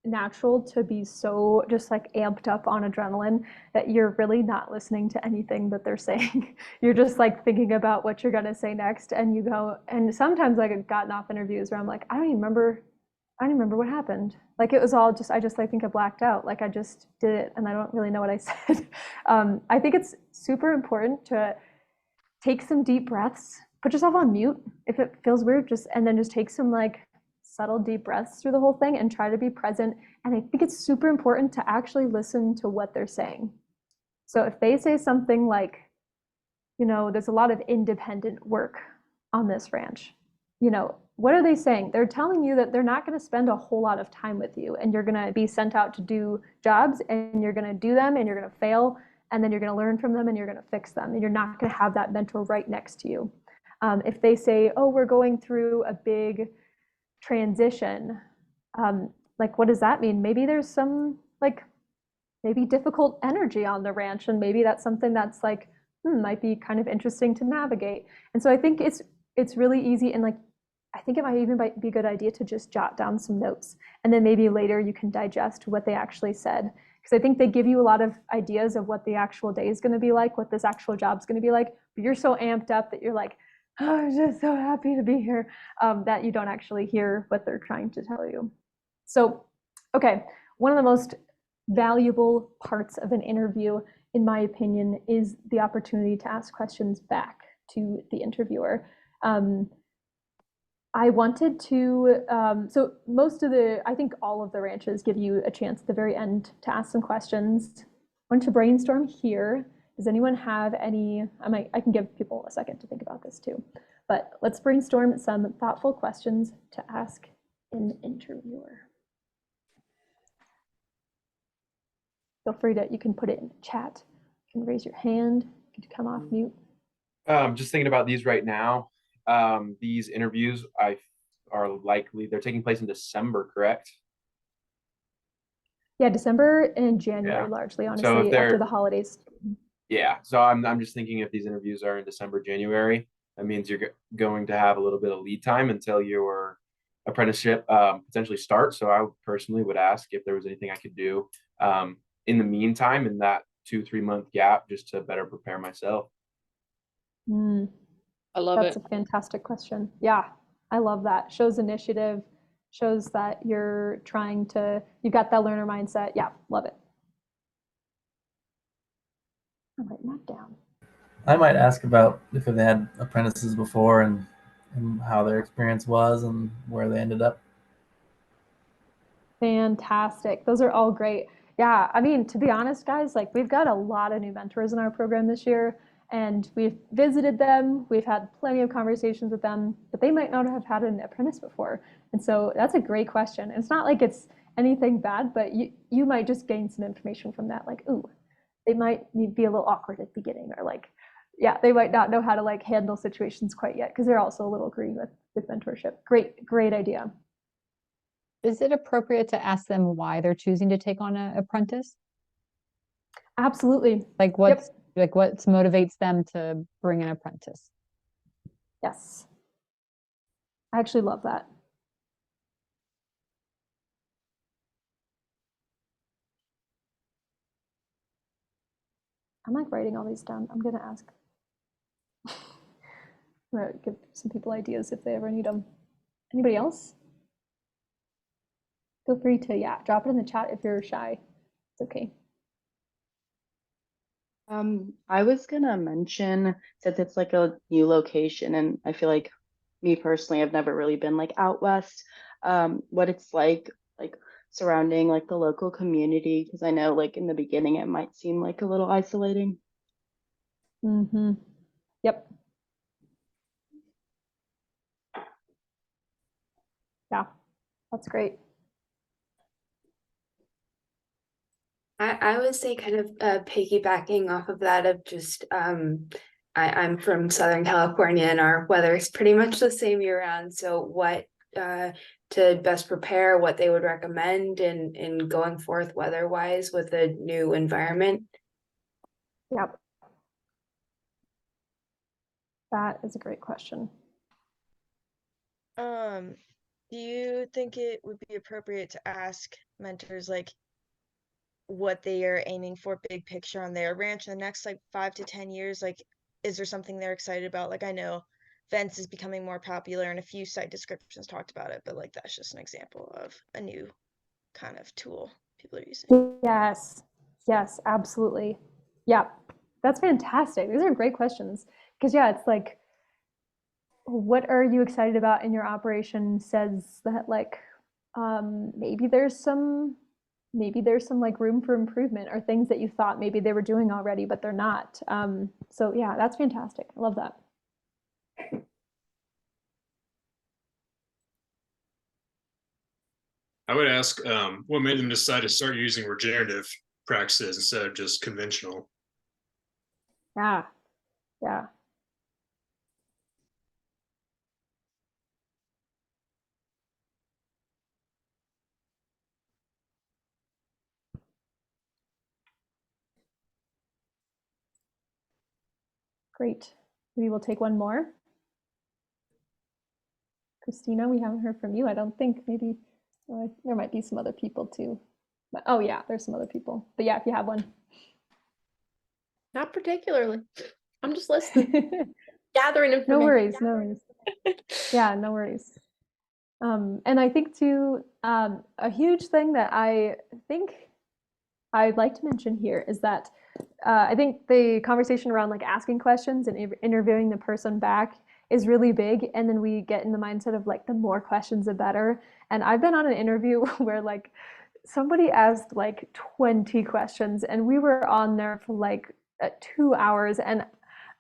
natural to be so just like amped up on adrenaline that you're really not listening to anything that they're saying. You're just like thinking about what you're gonna say next, and you go. And sometimes like I've gotten off interviews where I'm like, I don't even remember what happened. Like it was all just, I think I blacked out. Like I just did it and I don't really know what I said. I think it's super important to take some deep breaths, put yourself on mute if it feels weird, and then just take some like subtle deep breaths through the whole thing and try to be present. And I think it's super important to actually listen to what they're saying. So if they say something like, you know, there's a lot of independent work on this ranch, you know, what are they saying? They're telling you that they're not going to spend a whole lot of time with you, and you're going to be sent out to do jobs, and you're going to do them, and you're going to fail, and then you're going to learn from them, and you're going to fix them, and you're not going to have that mentor right next to you. If they say, oh, we're going through a big transition, like what does that mean? Maybe there's some like maybe difficult energy on the ranch, and maybe that's something that's like might be kind of interesting to navigate. And so I think it's really easy, and like I think it might even be a good idea to just jot down some notes, and then maybe later you can digest what they actually said, because I think they give you a lot of ideas of what the actual day is going to be like, what this actual job is going to be like, but you're so amped up that you're like, oh, I'm just so happy to be here, that you don't actually hear what they're trying to tell you. So, okay, one of the most valuable parts of an interview, in my opinion, is the opportunity to ask questions back to the interviewer. I wanted to, so I think all of the ranches give you a chance at the very end to ask some questions. I want to brainstorm here. Does anyone have any, I can give people a second to think about this too, but let's brainstorm some thoughtful questions to ask an interviewer. Feel free to, you can put it in the chat. You can raise your hand, you can come off mute. Just thinking about these right now. These interviews they're taking place in December, correct? Yeah, December and January largely, honestly, after the holidays. Yeah, so I'm just thinking if these interviews are in December, January, that means you're going to have a little bit of lead time until your apprenticeship potentially starts. So I personally would ask if there was anything I could do in the meantime, in that 2-3 month gap, just to better prepare myself. I love it. That's a fantastic question. Yeah, I love that. Shows initiative, shows that you've got that learner mindset. Yeah, love it. I'm writing that down. I might ask about if they had apprentices before and how their experience was and where they ended up. Fantastic. Those are all great. Yeah, I mean, to be honest, guys, like we've got a lot of new mentors in our program this year, and we've visited them. We've had plenty of conversations with them, but they might not have had an apprentice before. And so that's a great question. And it's not like it's anything bad, but you might just gain some information from that. Like, ooh, they might be a little awkward at the beginning, or like, yeah, they might not know how to like handle situations quite yet because they're also a little green with mentorship. Great idea. Is it appropriate to ask them why they're choosing to take on an apprentice? Absolutely. Like what motivates them to bring an apprentice? Yes. I actually love that. I'm like writing all these down. I'm going to ask. I'm going to give some people ideas if they ever need them. Anybody else? Feel free to, drop it in the chat if you're shy. It's okay. I was gonna mention, since it's like a new location, and I feel like me personally, I've never really been like out west, what it's like surrounding like the local community, because I know like in the beginning it might seem like a little isolating. Mm-hmm. Yep. Yeah, that's great. I would say kind of piggybacking off of that of just I'm from Southern California and our weather is pretty much the same year round. So what to best prepare, what they would recommend in going forth weather wise with a new environment. Yep. That is a great question. Do you think it would be appropriate to ask mentors like what they are aiming for big picture on their ranch in the next like 5 to 10 years? Like, is there something they're excited about? Like, I know fence is becoming more popular and a few site descriptions talked about it, but like that's just an example of a new kind of tool people are using. Yes. Yes, absolutely. Yeah. That's fantastic. These are great questions. Because yeah, it's like, what are you excited about in your operation says that like maybe there's some like room for improvement or things that you thought maybe they were doing already, but they're not. So yeah, that's fantastic. I love that. I would ask what made them decide to start using regenerative practices instead of just conventional. Yeah. Yeah. Great. We will take one more. Christina, we haven't heard from you. I don't think. Maybe there might be some other people too. But, oh yeah, there's some other people. But yeah, if you have one. Not particularly. I'm just listening, gathering information. No worries, no worries. Yeah, no worries. And I think too, a huge thing that I think I'd like to mention here is that I think the conversation around like asking questions and interviewing the person back is really big. And then we get in the mindset of like the more questions, the better. And I've been on an interview where like somebody asked like 20 questions and we were on there for like 2 hours. And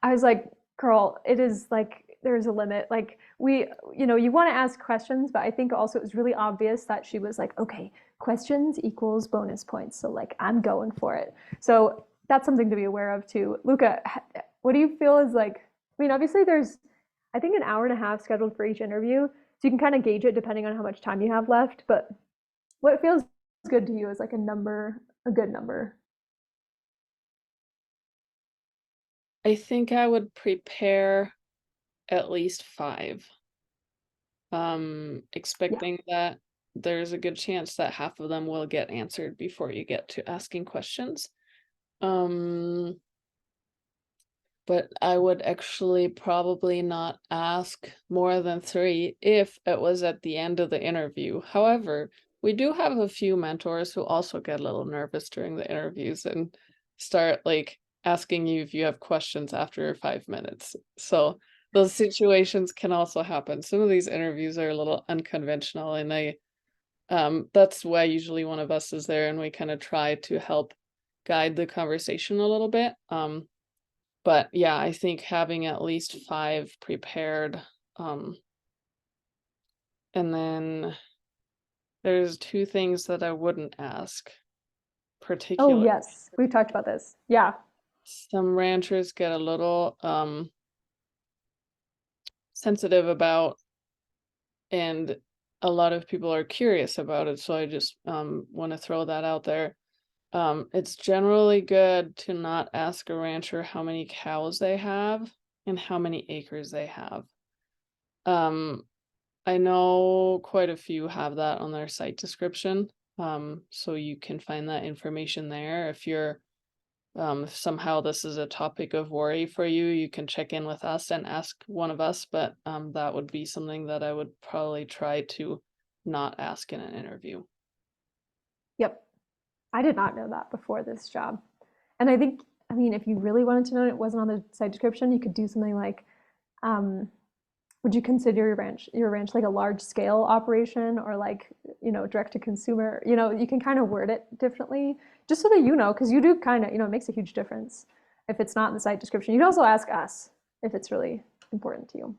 I was like, girl, it is like, there's a limit. Like you want to ask questions, but I think also it was really obvious that she was like, okay, questions equals bonus points. So like, I'm going for it. So that's something to be aware of too. Luca, what do you feel is like, I mean, obviously there's, I think, an hour and a half scheduled for each interview. So you can kind of gauge it depending on how much time you have left. But what feels good to you is like a number, a good number? I think I would prepare at least 5. Expecting that there's a good chance that half of them will get answered before you get to asking questions. But I would actually probably not ask more than 3 if it was at the end of the interview. However, we do have a few mentors who also get a little nervous during the interviews and start like asking you if you have questions after 5 minutes. So those situations can also happen. Some of these interviews are a little unconventional, and that's why usually one of us is there and we kind of try to help guide the conversation a little bit. But yeah, I think having at least 5 prepared. And then there's 2 things that I wouldn't ask Oh, particularly. yes. We've talked about this. Yeah. Some ranchers get a little sensitive about, and a lot of people are curious about it. So I just want to throw that out there. It's generally good to not ask a rancher how many cows they have and how many acres they have. I know quite a few have that on their site description. So you can find that information there. If somehow this is a topic of worry for you, you can check in with us and ask one of us, but that would be something that I would probably try to not ask in an interview. Yep. I did not know that before this job. And I think, I mean, if you really wanted to know and it wasn't on the site description, you could do something like, would you consider your ranch like a large scale operation or like, direct to consumer? You can kind of word it differently just so that because you do kind of, it makes a huge difference if it's not in the site description. You can also ask us if it's really important to you.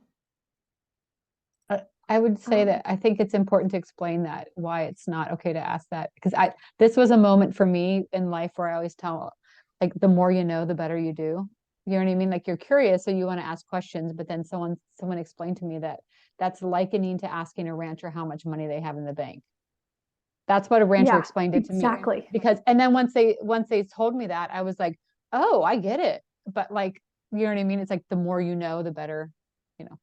I would say Um, that I think it's important to explain that why it's not okay to ask that, because this was a moment for me in life where I always tell, like, the more you know, the better you do. You know what I mean? Like, you're curious, so you want to ask questions, but then someone explained to me that that's likening to asking a rancher how much money they have in the bank. That's what a rancher yeah, explained it to me. exactly. Because, and then once they told me that, I was like, oh, I get it. But like, you know what I mean? It's like the more you know, the better, you know.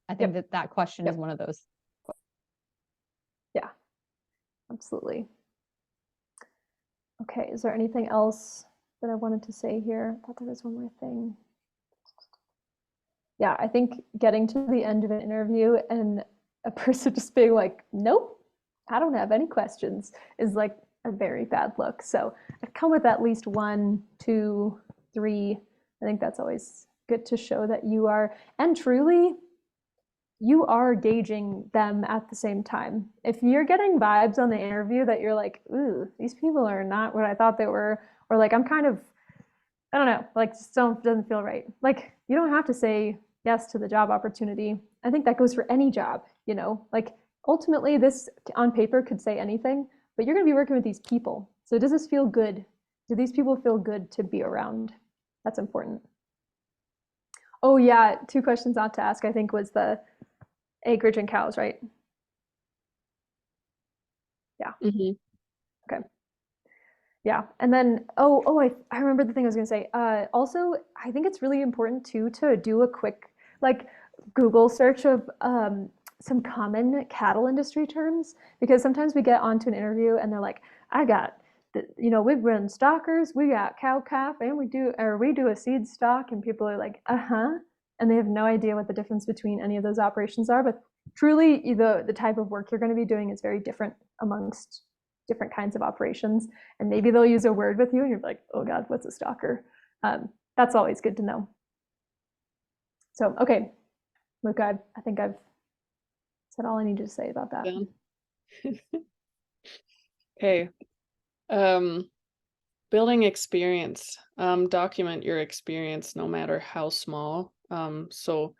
I think that question is Yep. one of those. Yeah, absolutely. Okay, is there anything else that I wanted to say here? I thought there was one more thing. Yeah, I think getting to the end of an interview and a person just being like, nope, I don't have any questions, is like a very bad look. So I've come with at least 1, 2, 3. I think that's always good to show that you are, and truly, you are gauging them at the same time. If you're getting vibes on the interview that you're like, ooh, these people are not what I thought they were, or like, I'm kind of, I don't know, like, just doesn't feel right. Like, you don't have to say yes to the job opportunity. I think that goes for any job, you know, like, ultimately, this on paper could say anything, but you're going to be working with these people. So does this feel good? Do these people feel good to be around? That's important. Oh, yeah, 2 questions not to ask, I think, was the acreage and cows, right? Yeah. Mm-hmm. Okay. Yeah. And then, I remember the thing I was going to say. Also, I think it's really important too to do a quick, like, Google search of some common cattle industry terms, because sometimes we get onto an interview and they're like, I got, we've run stockers, we got cow calf, and we do a seed stock, and people are like, uh-huh. And they have no idea what the difference between any of those operations are. But truly, the type of work you're going to be doing is very different amongst different kinds of operations. And maybe they'll use a word with you and you're like, oh God, what's a stalker? That's always good to know. So, okay, Luke, I think I've said all I need to say about that. Okay. Building experience. Document your experience no matter how small. So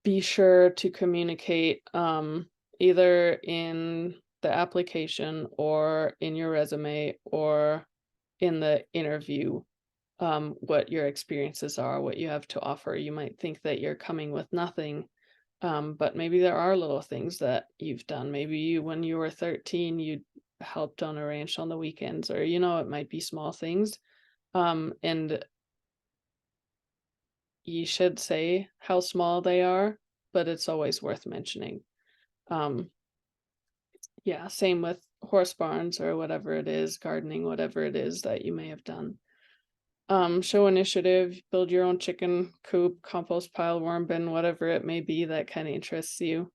be sure to communicate either in the application or in your resume or in the interview what your experiences are, what you have to offer. You might think that you're coming with nothing, but maybe there are little things that you've done. Maybe when you were 13, you helped on a ranch on the weekends, or it might be small things. And you should say how small they are, but it's always worth mentioning. Yeah, same with horse barns or whatever it is, gardening, whatever it is that you may have done. Show initiative, build your own chicken coop, compost pile, worm bin, whatever it may be that kind of interests you.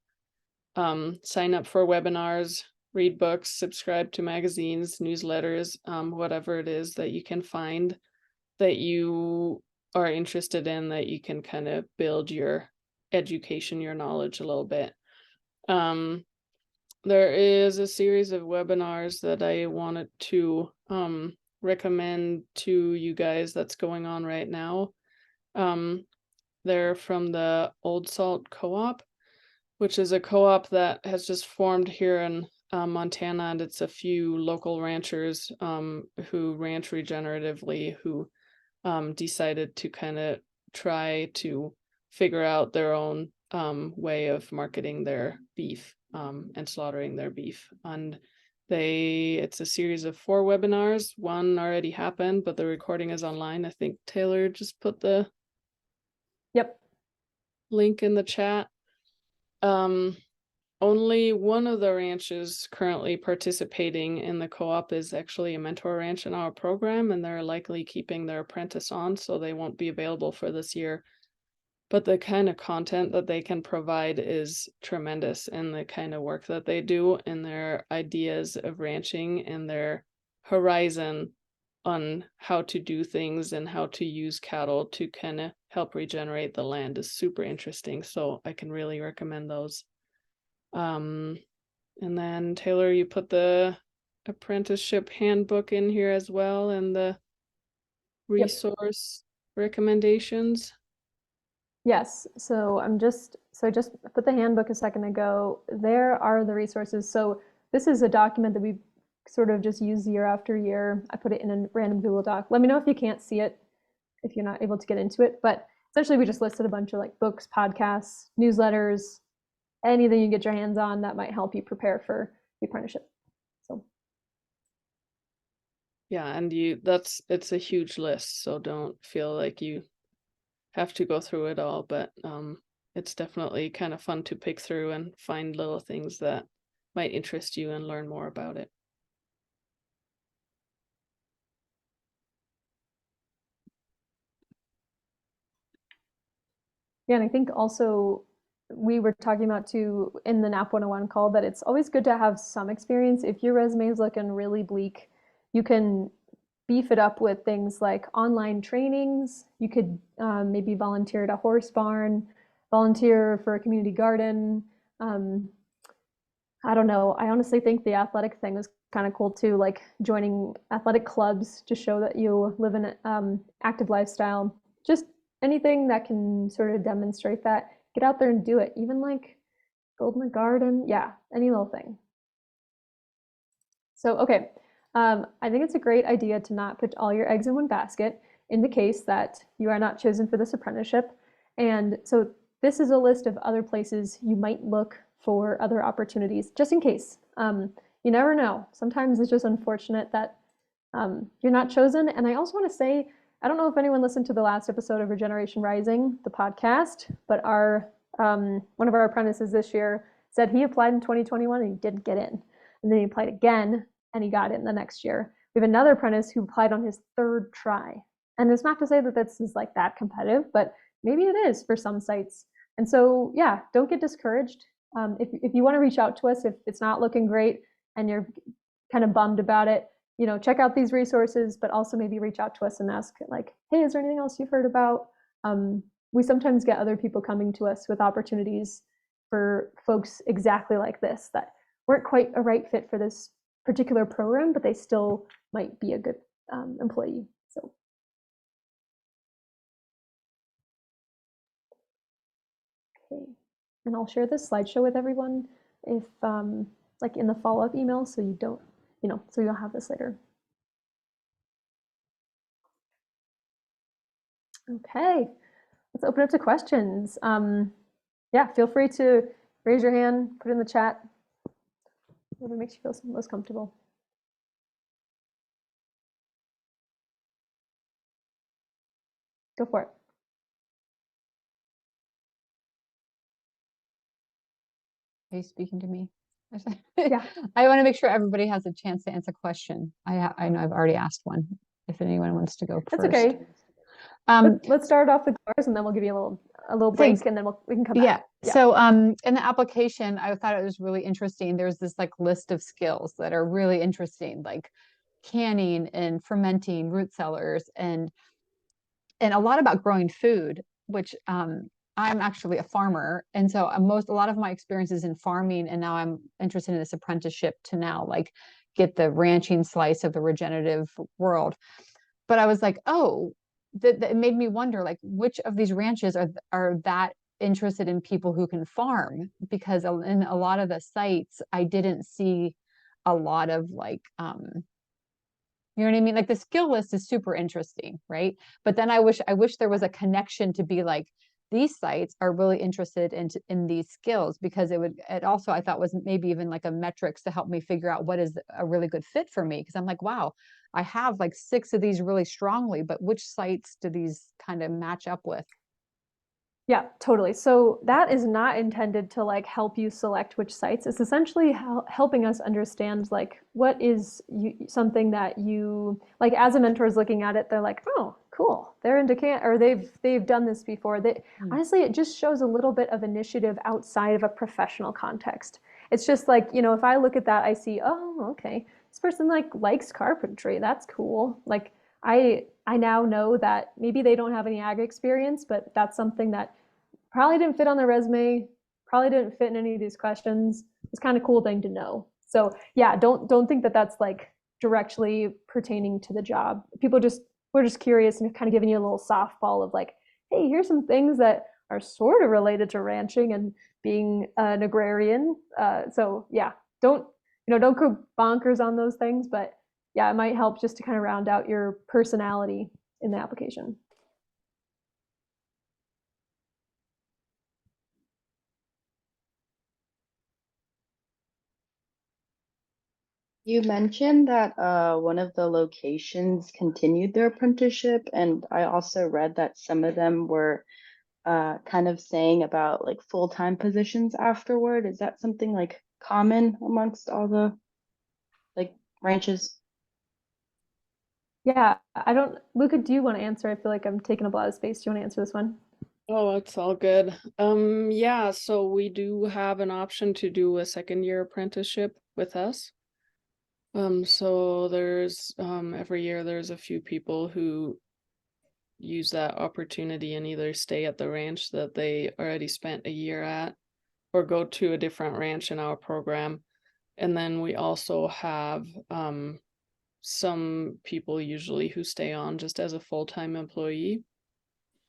Sign up for webinars, read books, subscribe to magazines, newsletters, whatever it is that you can find that you are interested in, that you can kind of build your education, your knowledge a little bit. There is a series of webinars that I wanted to recommend to you guys that's going on right now. They're from the Old Salt Co-op, which is a co-op that has just formed here in Montana, and it's a few local ranchers who ranch regeneratively, who decided to kind of try to figure out their own way of marketing their beef and slaughtering their beef. And it's a series of 4 webinars. One already happened, but the recording is online. I think Taylor just put the link in the chat. Only one of the ranches currently participating in the co-op is actually a mentor ranch in our program, and they're likely keeping their apprentice on, so they won't be available for this year. But the kind of content that they can provide is tremendous, and the kind of work that they do and their ideas of ranching and their horizon on how to do things and how to use cattle to kind of help regenerate the land is super interesting. So I can really recommend those. And then Taylor, you put the apprenticeship handbook in here as well, and the resource recommendations. Yes, so I just put the handbook a second ago. There are the resources. So this is a document that we sort of just use year after year. I put it in a random Google Doc. Let me know if you can't see it, if you're not able to get into it. But essentially we just listed a bunch of like books, podcasts, newsletters, anything you get your hands on that might help you prepare for the apprenticeship. So Yeah, and it's a huge list, so don't feel like you have to go through it all, but it's definitely kind of fun to pick through and find little things that might interest you and learn more about it. yeah, and I think also we were talking about too in the NAP 101 call that it's always good to have some experience. If your resume is looking really bleak, you can beef it up with things like online trainings. You could maybe volunteer at a horse barn, volunteer for a community garden. I don't know. I honestly think the athletic thing was kind of cool too, like joining athletic clubs to show that you live an active lifestyle. Just anything that can sort of demonstrate that. Get out there and do it. Even like build in a garden. Yeah, any little thing. So, okay. I think it's a great idea to not put all your eggs in one basket in the case that you are not chosen for this apprenticeship. And so this is a list of other places you might look for other opportunities, just in case. You never know. Sometimes it's just unfortunate that you're not chosen. And I also want to say, I don't know if anyone listened to the last episode of Regeneration Rising, the podcast, but our one of our apprentices this year said he applied in 2021 and he didn't get in. And then he applied again and he got in the next year. We have another apprentice who applied on his third try. And it's not to say that this is like that competitive, but maybe it is for some sites. And so, yeah, don't get discouraged. If you want to reach out to us, if it's not looking great and you're kind of bummed about it, you know, check out these resources, but also maybe reach out to us and ask like, hey, is there anything else you've heard about? We sometimes get other people coming to us with opportunities for folks exactly like this that weren't quite a right fit for this particular program, but they still might be a good employee. So. Okay, and I'll share this slideshow with everyone if like in the follow-up email, so you don't, you know, so you'll have this later. Okay, let's open up to questions. Yeah, feel free to raise your hand, put it in the chat, whatever makes you feel most comfortable. Go for it. Are you speaking to me? Yeah. I want to make sure everybody has a chance to answer a question. I know I've already asked one. If anyone wants to go That's first. okay. Let's start off with yours, and then we'll give you a little break, thanks. and then we can come back. Yeah. So in the application, I thought it was really interesting. There's this like list of skills that are really interesting, like canning and fermenting, root cellars, and a lot about growing food, which I'm actually a farmer. And so a lot of my experience is in farming. And now I'm interested in this apprenticeship to now like get the ranching slice of the regenerative world. But I was like, oh, that it made me wonder, like, which of these ranches are that interested in people who can farm? Because in a lot of the sites, I didn't see a lot of like, you know what I mean? Like the skill list is super interesting, right? But then I wish there was a connection to be like, these sites are really interested in these skills, because it also I thought was maybe even like a metrics to help me figure out what is a really good fit for me. Because I'm like, wow, I have like 6 of these really strongly, but which sites do these kind of match up with? Yeah, totally. So that is not intended to like help you select which sites. It's essentially helping us understand like what is something that you like as a mentor is looking at it. They're like, oh, cool. They're into or they've done this before. Honestly, it just shows a little bit of initiative outside of a professional context. It's just like, you know, if I look at that, I see, oh, okay, this person likes carpentry. That's cool. Like I now know that maybe they don't have any ag experience, but that's something that probably didn't fit on their resume, probably didn't fit in any of these questions. It's kind of cool thing to know. So yeah, don't think that that's like directly pertaining to the job. We're just curious and kind of giving you a little softball of like, hey, here's some things that are sort of related to ranching and being an agrarian. So yeah, don't go bonkers on those things, but yeah, it might help just to kind of round out your personality in the application. You mentioned that one of the locations continued their apprenticeship, and I also read that some of them were kind of saying about like full-time positions afterward. Is that something like common amongst all the like ranches? Yeah, I don't, Luca, do you want to answer? I feel like I'm taking up a lot of space. Do you want to answer this one? Oh, it's all good. Yeah, so we do have an option to do a second year apprenticeship with us. So there's every year there's a few people who use that opportunity and either stay at the ranch that they already spent a year at or go to a different ranch in our program. And then we also have some people usually who stay on just as a full-time employee.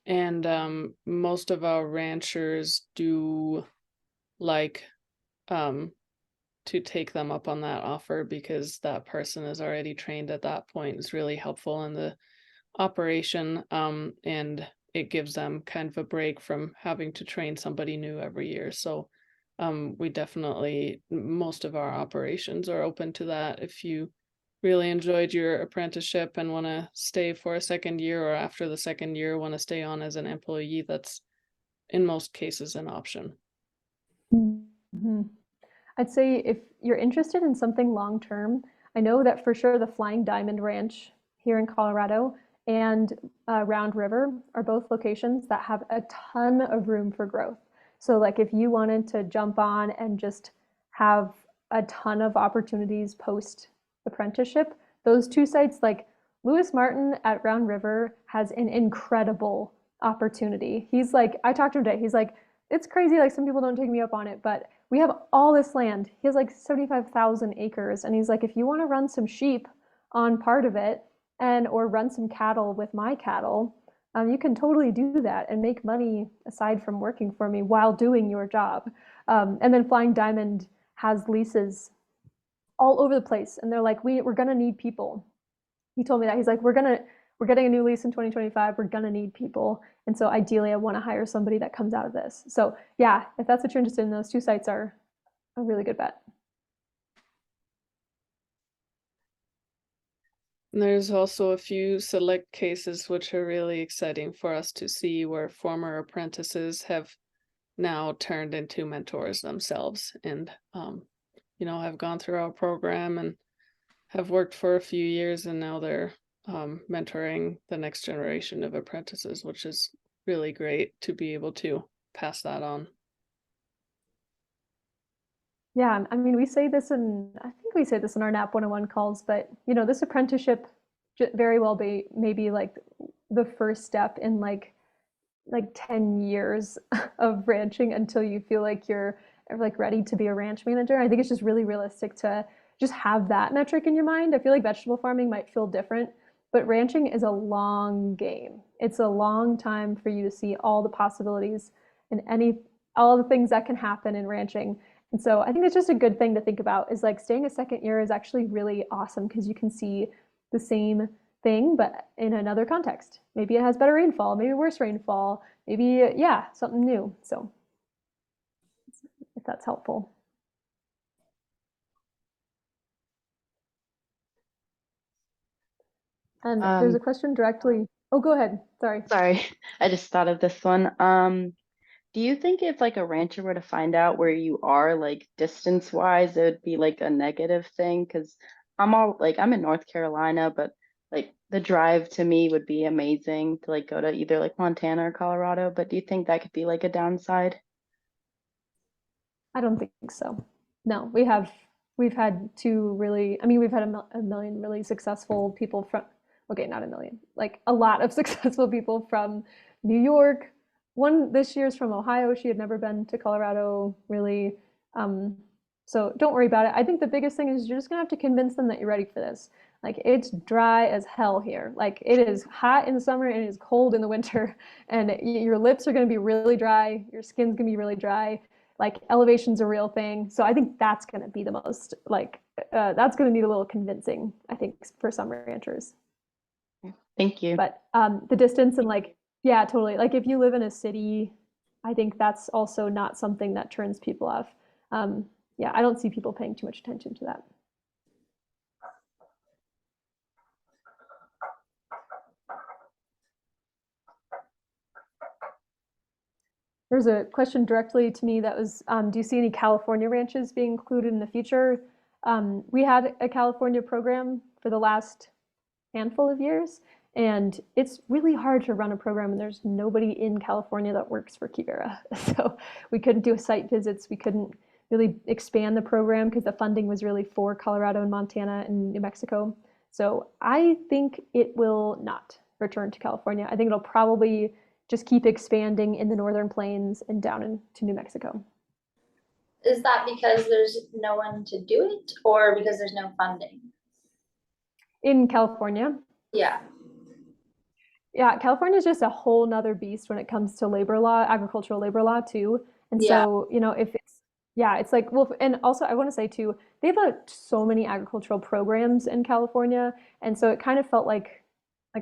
And most of our ranchers do like to take them up on that offer because that person is already trained at that point. Is really helpful in the operation, and it gives them kind of a break from having to train somebody new every year. So we definitely, most of our operations are open to that. If you really enjoyed your apprenticeship and want to stay for a second year, or after the second year want to stay on as an employee, that's in most cases an option. Mm-hmm. I'd say if you're interested in something long term, I know that for sure the Flying Diamond Ranch here in Colorado and Round River are both locations that have a ton of room for growth. So like if you wanted to jump on and just have a ton of opportunities post apprenticeship, those two sites, like Lewis Martin at Round River has an incredible opportunity. He's like, I talked to him today, he's like, it's crazy, like some people don't take me up on it, but we have all this land. He has like 75,000 acres. And he's like, if you want to run some sheep on part of it or run some cattle with my cattle, you can totally do that and make money aside from working for me while doing your job. And then Flying Diamond has leases all over the place. And they're like, we're going to need people. He told me that. He's like, we're getting a new lease in 2025. We're going to need people. And so ideally, I want to hire somebody that comes out of this. So yeah, if that's what you're interested in, those two sites are a really good bet. And there's also a few select cases which are really exciting for us to see, where former apprentices have now turned into mentors themselves and, have gone through our program and have worked for a few years, and now they're mentoring the next generation of apprentices, which is really great to be able to pass that on. Yeah, I mean, I think we say this in our NAP 101 calls, but this apprenticeship very well be maybe like the first step in like 10 years of ranching until you feel like you're like ready to be a ranch manager. I think it's just really realistic to just have that metric in your mind. I feel like vegetable farming might feel different, but ranching is a long game. It's a long time for you to see all the possibilities and all the things that can happen in ranching. And so I think it's just a good thing to think about, is like staying a second year is actually really awesome because you can see the same thing, but in another context. Maybe it has better rainfall, maybe worse rainfall, maybe, yeah, something new. So if that's helpful. And there's a question directly. Oh, go ahead. Sorry. Sorry, I just thought of this one. Do you think if like a rancher were to find out where you are, like distance wise, it would be like a negative thing? Because I'm in North Carolina, but like the drive to me would be amazing to like go to either like Montana or Colorado. But do you think that could be like a downside? I don't think so. No, we've had we've had a million really successful people from, okay, not a million, like a lot of successful people from New York. One this year's from Ohio. She had never been to Colorado really. So don't worry about it. I think the biggest thing is you're just gonna have to convince them that you're ready for this. Like it's dry as hell here. Like it is hot in the summer and it is cold in the winter. And your lips are going to be really dry. Your skin's going to be really dry. Like elevation's a real thing. So I think that's going to be the most like, that's going to need a little convincing, I think, for some ranchers. Thank you. But the distance and like, yeah, totally. Like if you live in a city, I think that's also not something that turns people off. Yeah, I don't see people paying too much attention to that. There's a question directly to me that was, do you see any California ranches being included in the future? We had a California program for the last handful of years, and it's really hard to run a program and there's nobody in California that works for Quivira. So we couldn't do site visits. We couldn't really expand the program because the funding was really for Colorado and Montana and New Mexico. So I think it will not return to California. I think it'll probably just keep expanding in the Northern Plains and down into New Mexico. Is that because there's no one to do it or because there's no funding? In California? Yeah. Yeah, California is just a whole nother beast when it comes to labor law, agricultural labor law too. And so, you know, if it's, yeah, it's like, well, and also I want to say too, they have so many agricultural programs in California. And so it kind of felt like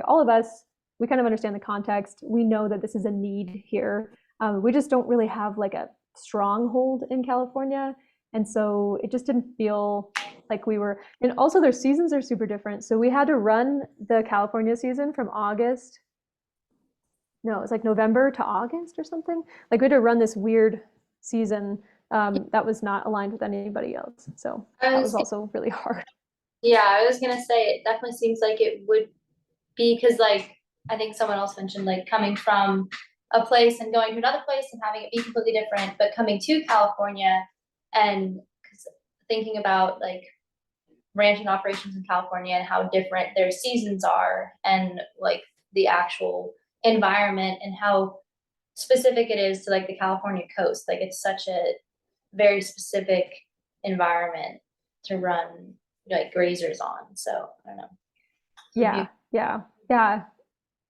all of us, we kind of understand the context. We know that this is a need here. We just don't really have like a stronghold in California. And so it just didn't feel like we were, and also their seasons are super different. So we had to run the California season from August. No, it was like November to August or something. Like we had to run this weird season that was not aligned with anybody else. So that was also really hard. Yeah, I was gonna say it definitely seems like it would be because like I think someone else mentioned like coming from a place and going to another place and having it be completely different, but coming to California and thinking about like ranching operations in California and how different their seasons are and like the actual environment and how specific it is to like the California coast. Like it's such a very specific environment to run like grazers on. So I don't know. Yeah.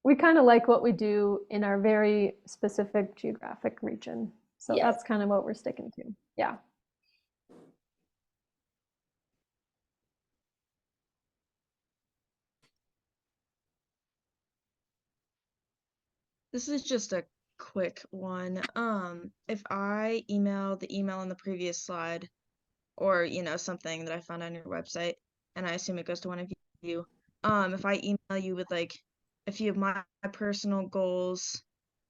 We kind of like what we do in our very specific geographic region. So that's kind of what we're sticking to. Yeah. This is just a quick one. If I email the email on the previous slide, or something that I found on your website, and I assume it goes to one of you. If I email you with like a few of my personal goals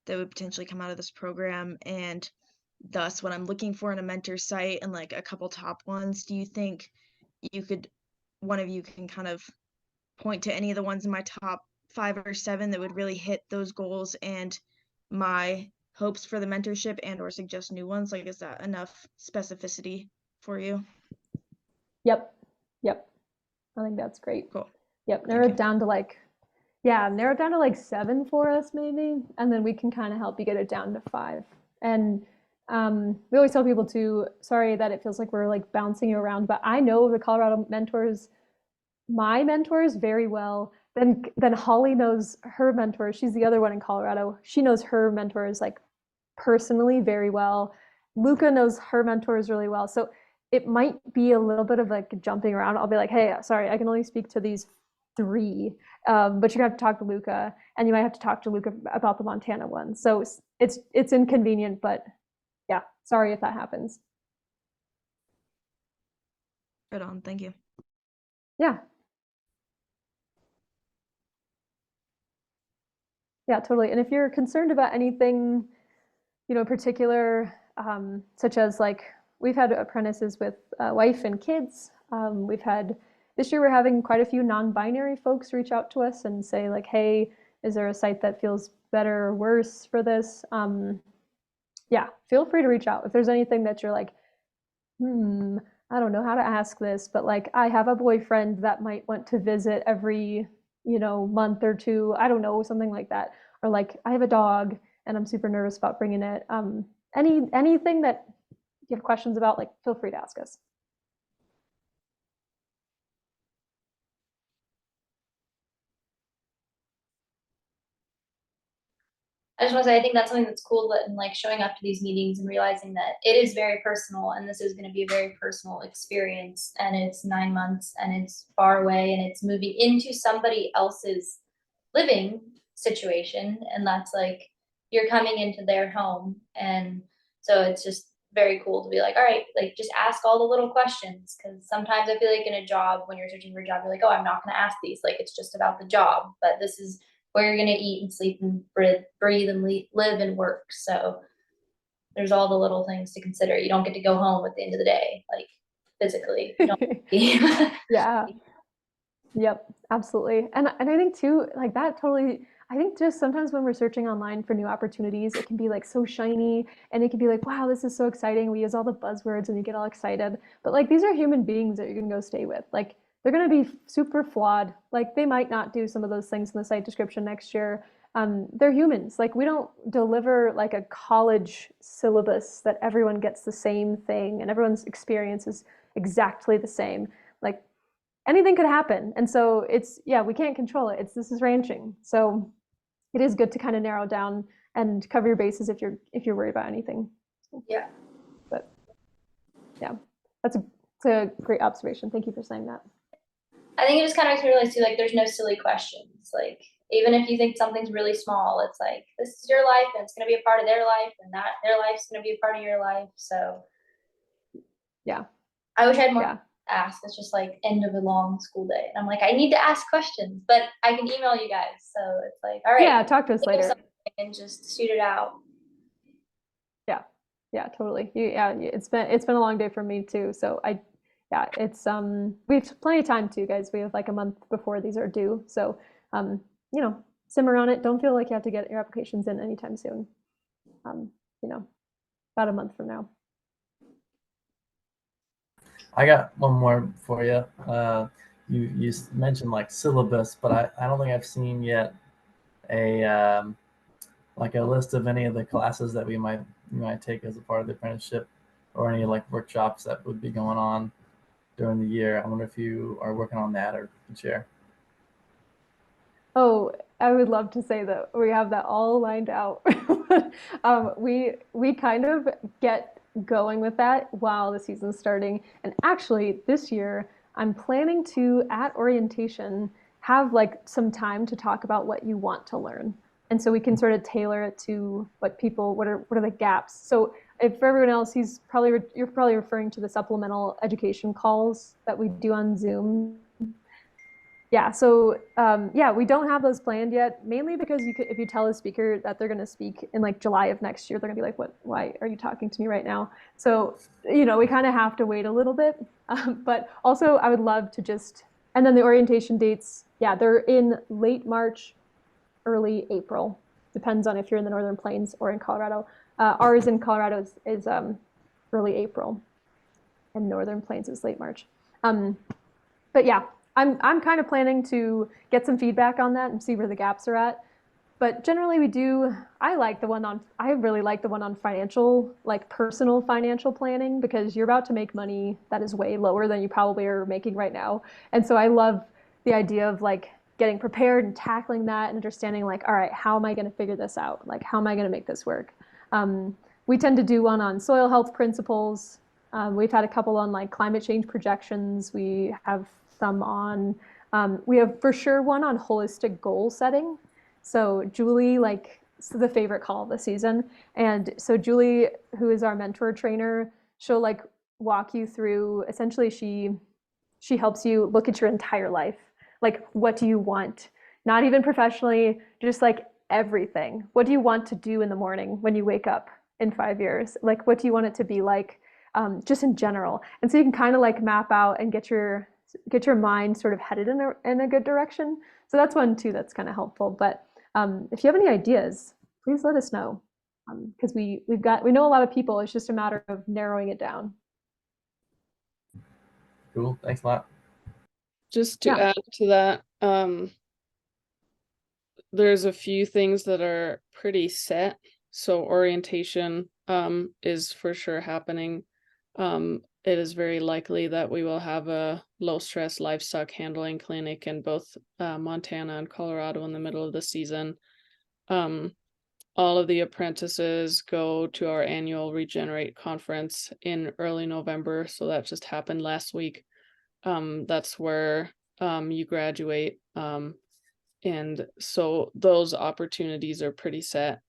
that would potentially come out of this program, and thus what I'm looking for in a mentor site, and like a couple top ones, do you think one of you can kind of point to any of the ones in my top 5 or 7 that would really hit those goals and my hopes for the mentorship, and or suggest new ones? Like, is that enough specificity for you? Yep. I think that's great. Cool. Yep. Narrow it down to like 7 for us maybe, and then we can kind of help you get it down to 5. And we always tell people too, sorry that it feels like we're like bouncing you around, but I know the Colorado mentors, my mentors very well. Then Holly knows her mentors. She's the other one in Colorado. She knows her mentors like personally very well. Luca knows her mentors really well. So it might be a little bit of like jumping around. I'll be like, hey, sorry, I can only speak to these 3, but you have to talk to Luca, and you might have to talk to Luca about the Montana one. So it's inconvenient, but yeah, sorry if that happens. Right on. Thank you. Yeah. Yeah, totally. And if you're concerned about anything, particular, such as like we've had apprentices with wife and kids. This year we're having quite a few non-binary folks reach out to us and say like, hey, is there a site that feels better or worse for this? Yeah, feel free to reach out. If there's anything that you're like, I don't know how to ask this, but like I have a boyfriend that might want to visit every, month or 2, I don't know, something like that. Or like I have a dog and I'm super nervous about bringing it. Anything that you have questions about, like feel free to ask us. I just want to say, I think that's something that's cool, that in like showing up to these meetings and realizing that it is very personal, and this is going to be a very personal experience, and it's 9 months, and it's far away, and it's moving into somebody else's living situation, and that's like you're coming into their home, and so it's just very cool to be like, all right, like just ask all the little questions, because sometimes I feel like in a job, when you're searching for a job, you're like, oh, I'm not going to ask these, like it's just about the job, but this is where you're going to eat and sleep and breathe and live and work. So there's all the little things to consider. You don't get to go home at the end of the day, like physically. You don't Yeah. Yep, absolutely. And I think too, like that totally, I think just sometimes when we're searching online for new opportunities, it can be like so shiny and it can be like, wow, this is so exciting. We use all the buzzwords and you get all excited. But like these are human beings that you're gonna go stay with. Like they're gonna be super flawed. Like they might not do some of those things in the site description next year. They're humans. Like we don't deliver like a college syllabus that everyone gets the same thing and everyone's experience is exactly the same. Like anything could happen. And so it's, yeah, we can't control it. This is ranching. So it is good to kind of narrow down and cover your bases if you're worried about anything. Yeah. But yeah, it's a great observation. Thank you for saying that. I think it just kind of makes me realize too, like there's no silly questions. Like even if you think something's really small, it's like this is your life and it's going to be a part of their life, and that their life's going to be a part of your life. So yeah, I wish I had more to ask. It's just like end of a long school day, and I'm like, I need to ask questions, but I can email you guys. So it's like, all right, yeah, talk to us later and just shoot it out. Yeah, totally. It's been a long day for me too. So it's we have plenty of time too, guys. We have like a month before these are due. So simmer on it. Don't feel like you have to get your applications in anytime soon. About a month from now. I got one more for you. You mentioned like syllabus, but I don't think I've seen yet a like a list of any of the classes that we might take as a part of the apprenticeship, or any like workshops that would be going on during the year. I wonder if you are working on that or can share. Oh, I would love to say that we have that all lined out. We kind of get going with that while the season's starting. And actually, this year, I'm planning to, at orientation, have like some time to talk about what you want to learn. And so we can sort of tailor it to what are the gaps. So if for everyone else, you're probably referring to the supplemental education calls that we do on Zoom. Yeah, so we don't have those planned yet, mainly because if you tell a speaker that they're going to speak in like July of next year, they're going to be like, "What? Why are you talking to me right now?" So we kind of have to wait a little bit. But also, I would love to and then the orientation dates, yeah, they're in late March, early April. Depends on if you're in the Northern Plains or in Colorado. Ours in Colorado is early April, and Northern Plains is late March. But yeah, I'm kind of planning to get some feedback on that and see where the gaps are at. But generally I really like the one on financial, like personal financial planning, because you're about to make money that is way lower than you probably are making right now. And so I love the idea of like getting prepared and tackling that and understanding like, all right, how am I going to figure this out? Like, how am I going to make this work? We tend to do one on soil health principles. We've had a couple on like climate change projections. We have some on, we have for sure one on holistic goal setting. So Julie, it's the favorite call of the season. And so Julie, who is our mentor trainer, she'll like walk you through, essentially she helps you look at your entire life. Like, what do you want? Not even professionally, just like everything. What do you want to do in the morning when you wake up in 5 years? Like, what do you want it to be like, just in general? And so you can kind of like map out and get your mind sort of headed in a good direction. So that's one too that's kind of helpful. But if you have any ideas, please let us know, because we know a lot of people. It's just a matter of narrowing it down. Cool. Thanks a lot. Just to add to that, there's a few things that are pretty set. So orientation is for sure happening. It is very likely that we will have a low stress livestock handling clinic in both Montana and Colorado in the middle of the season. all of the apprentices go to our annual Regenerate conference in early November. So that just happened last week. That's where you graduate. And so those opportunities are pretty set.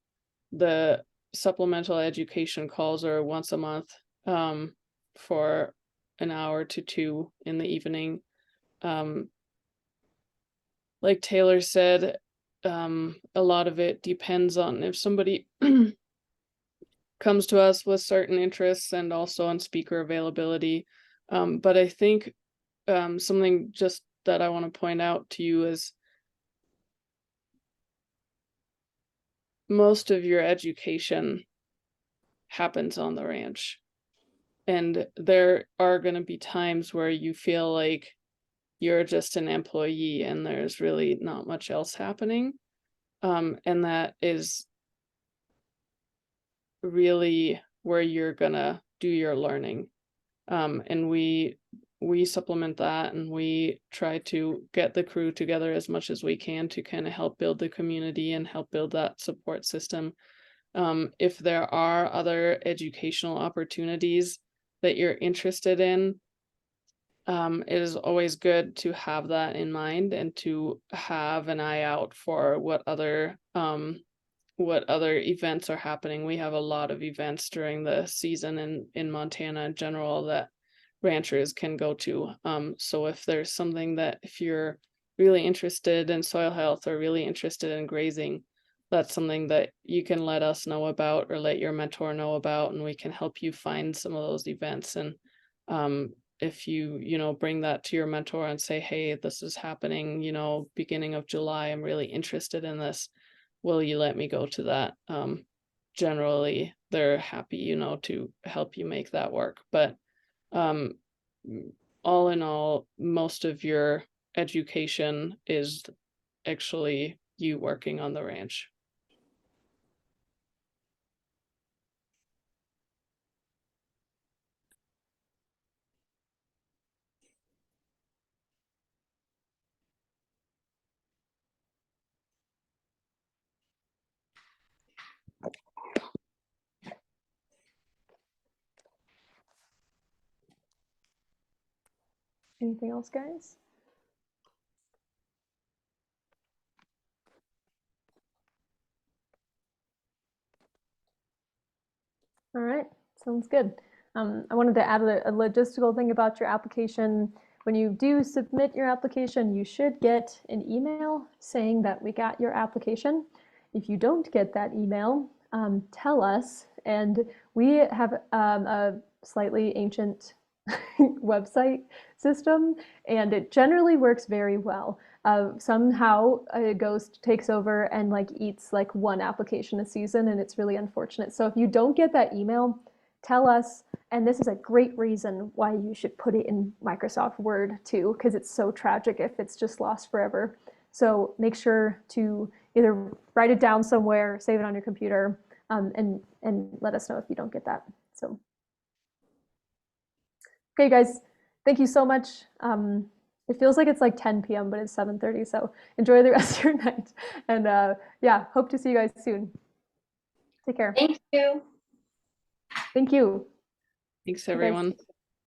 The supplemental education calls are once a month for an hour to 2 in the evening. Like Taylor said, a lot of it depends on if somebody comes to us with certain interests and also on speaker availability. But I think something just that I want to point out to you is most of your education happens on the ranch. And there are going to be times where you feel like you're just an employee and there's really not much else happening. And that is really where you're gonna do your learning. And we supplement that, and we try to get the crew together as much as we can to kind of help build the community and help build that support system. If there are other educational opportunities that you're interested in, it is always good to have that in mind and to have an eye out for what other events are happening. We have a lot of events during the season in Montana in general that ranchers can go to. So if there's something that if you're really interested in soil health or really interested in grazing, that's something that you can let us know about or let your mentor know about, and we can help you find some of those events. And if you bring that to your mentor and say, hey, this is happening, beginning of July, I'm really interested in this, will you let me go to that? Generally they're happy, to help you make that work. But all in all, most of your education is actually you working on the ranch. Anything else, guys? All right, sounds good. I wanted to add a logistical thing about your application. When you do submit your application, you should get an email saying that we got your application. If you don't get that email, tell us. And we have a slightly ancient website system, and it generally works very well. Somehow a ghost takes over and eats one application a season, and it's really unfortunate. So if you don't get that email, tell us, and this is a great reason why you should put it in Microsoft Word too, because it's so tragic if it's just lost forever. So make sure to either write it down somewhere, save it on your computer, and let us know if you don't get that. So, okay, guys, thank you so much. It feels like it's 10 p.m., but it's 7:30, so enjoy the rest of your night. And yeah, hope to see you guys soon. Take care. Thank you. Thank you. Thanks, Bye, guys. everyone.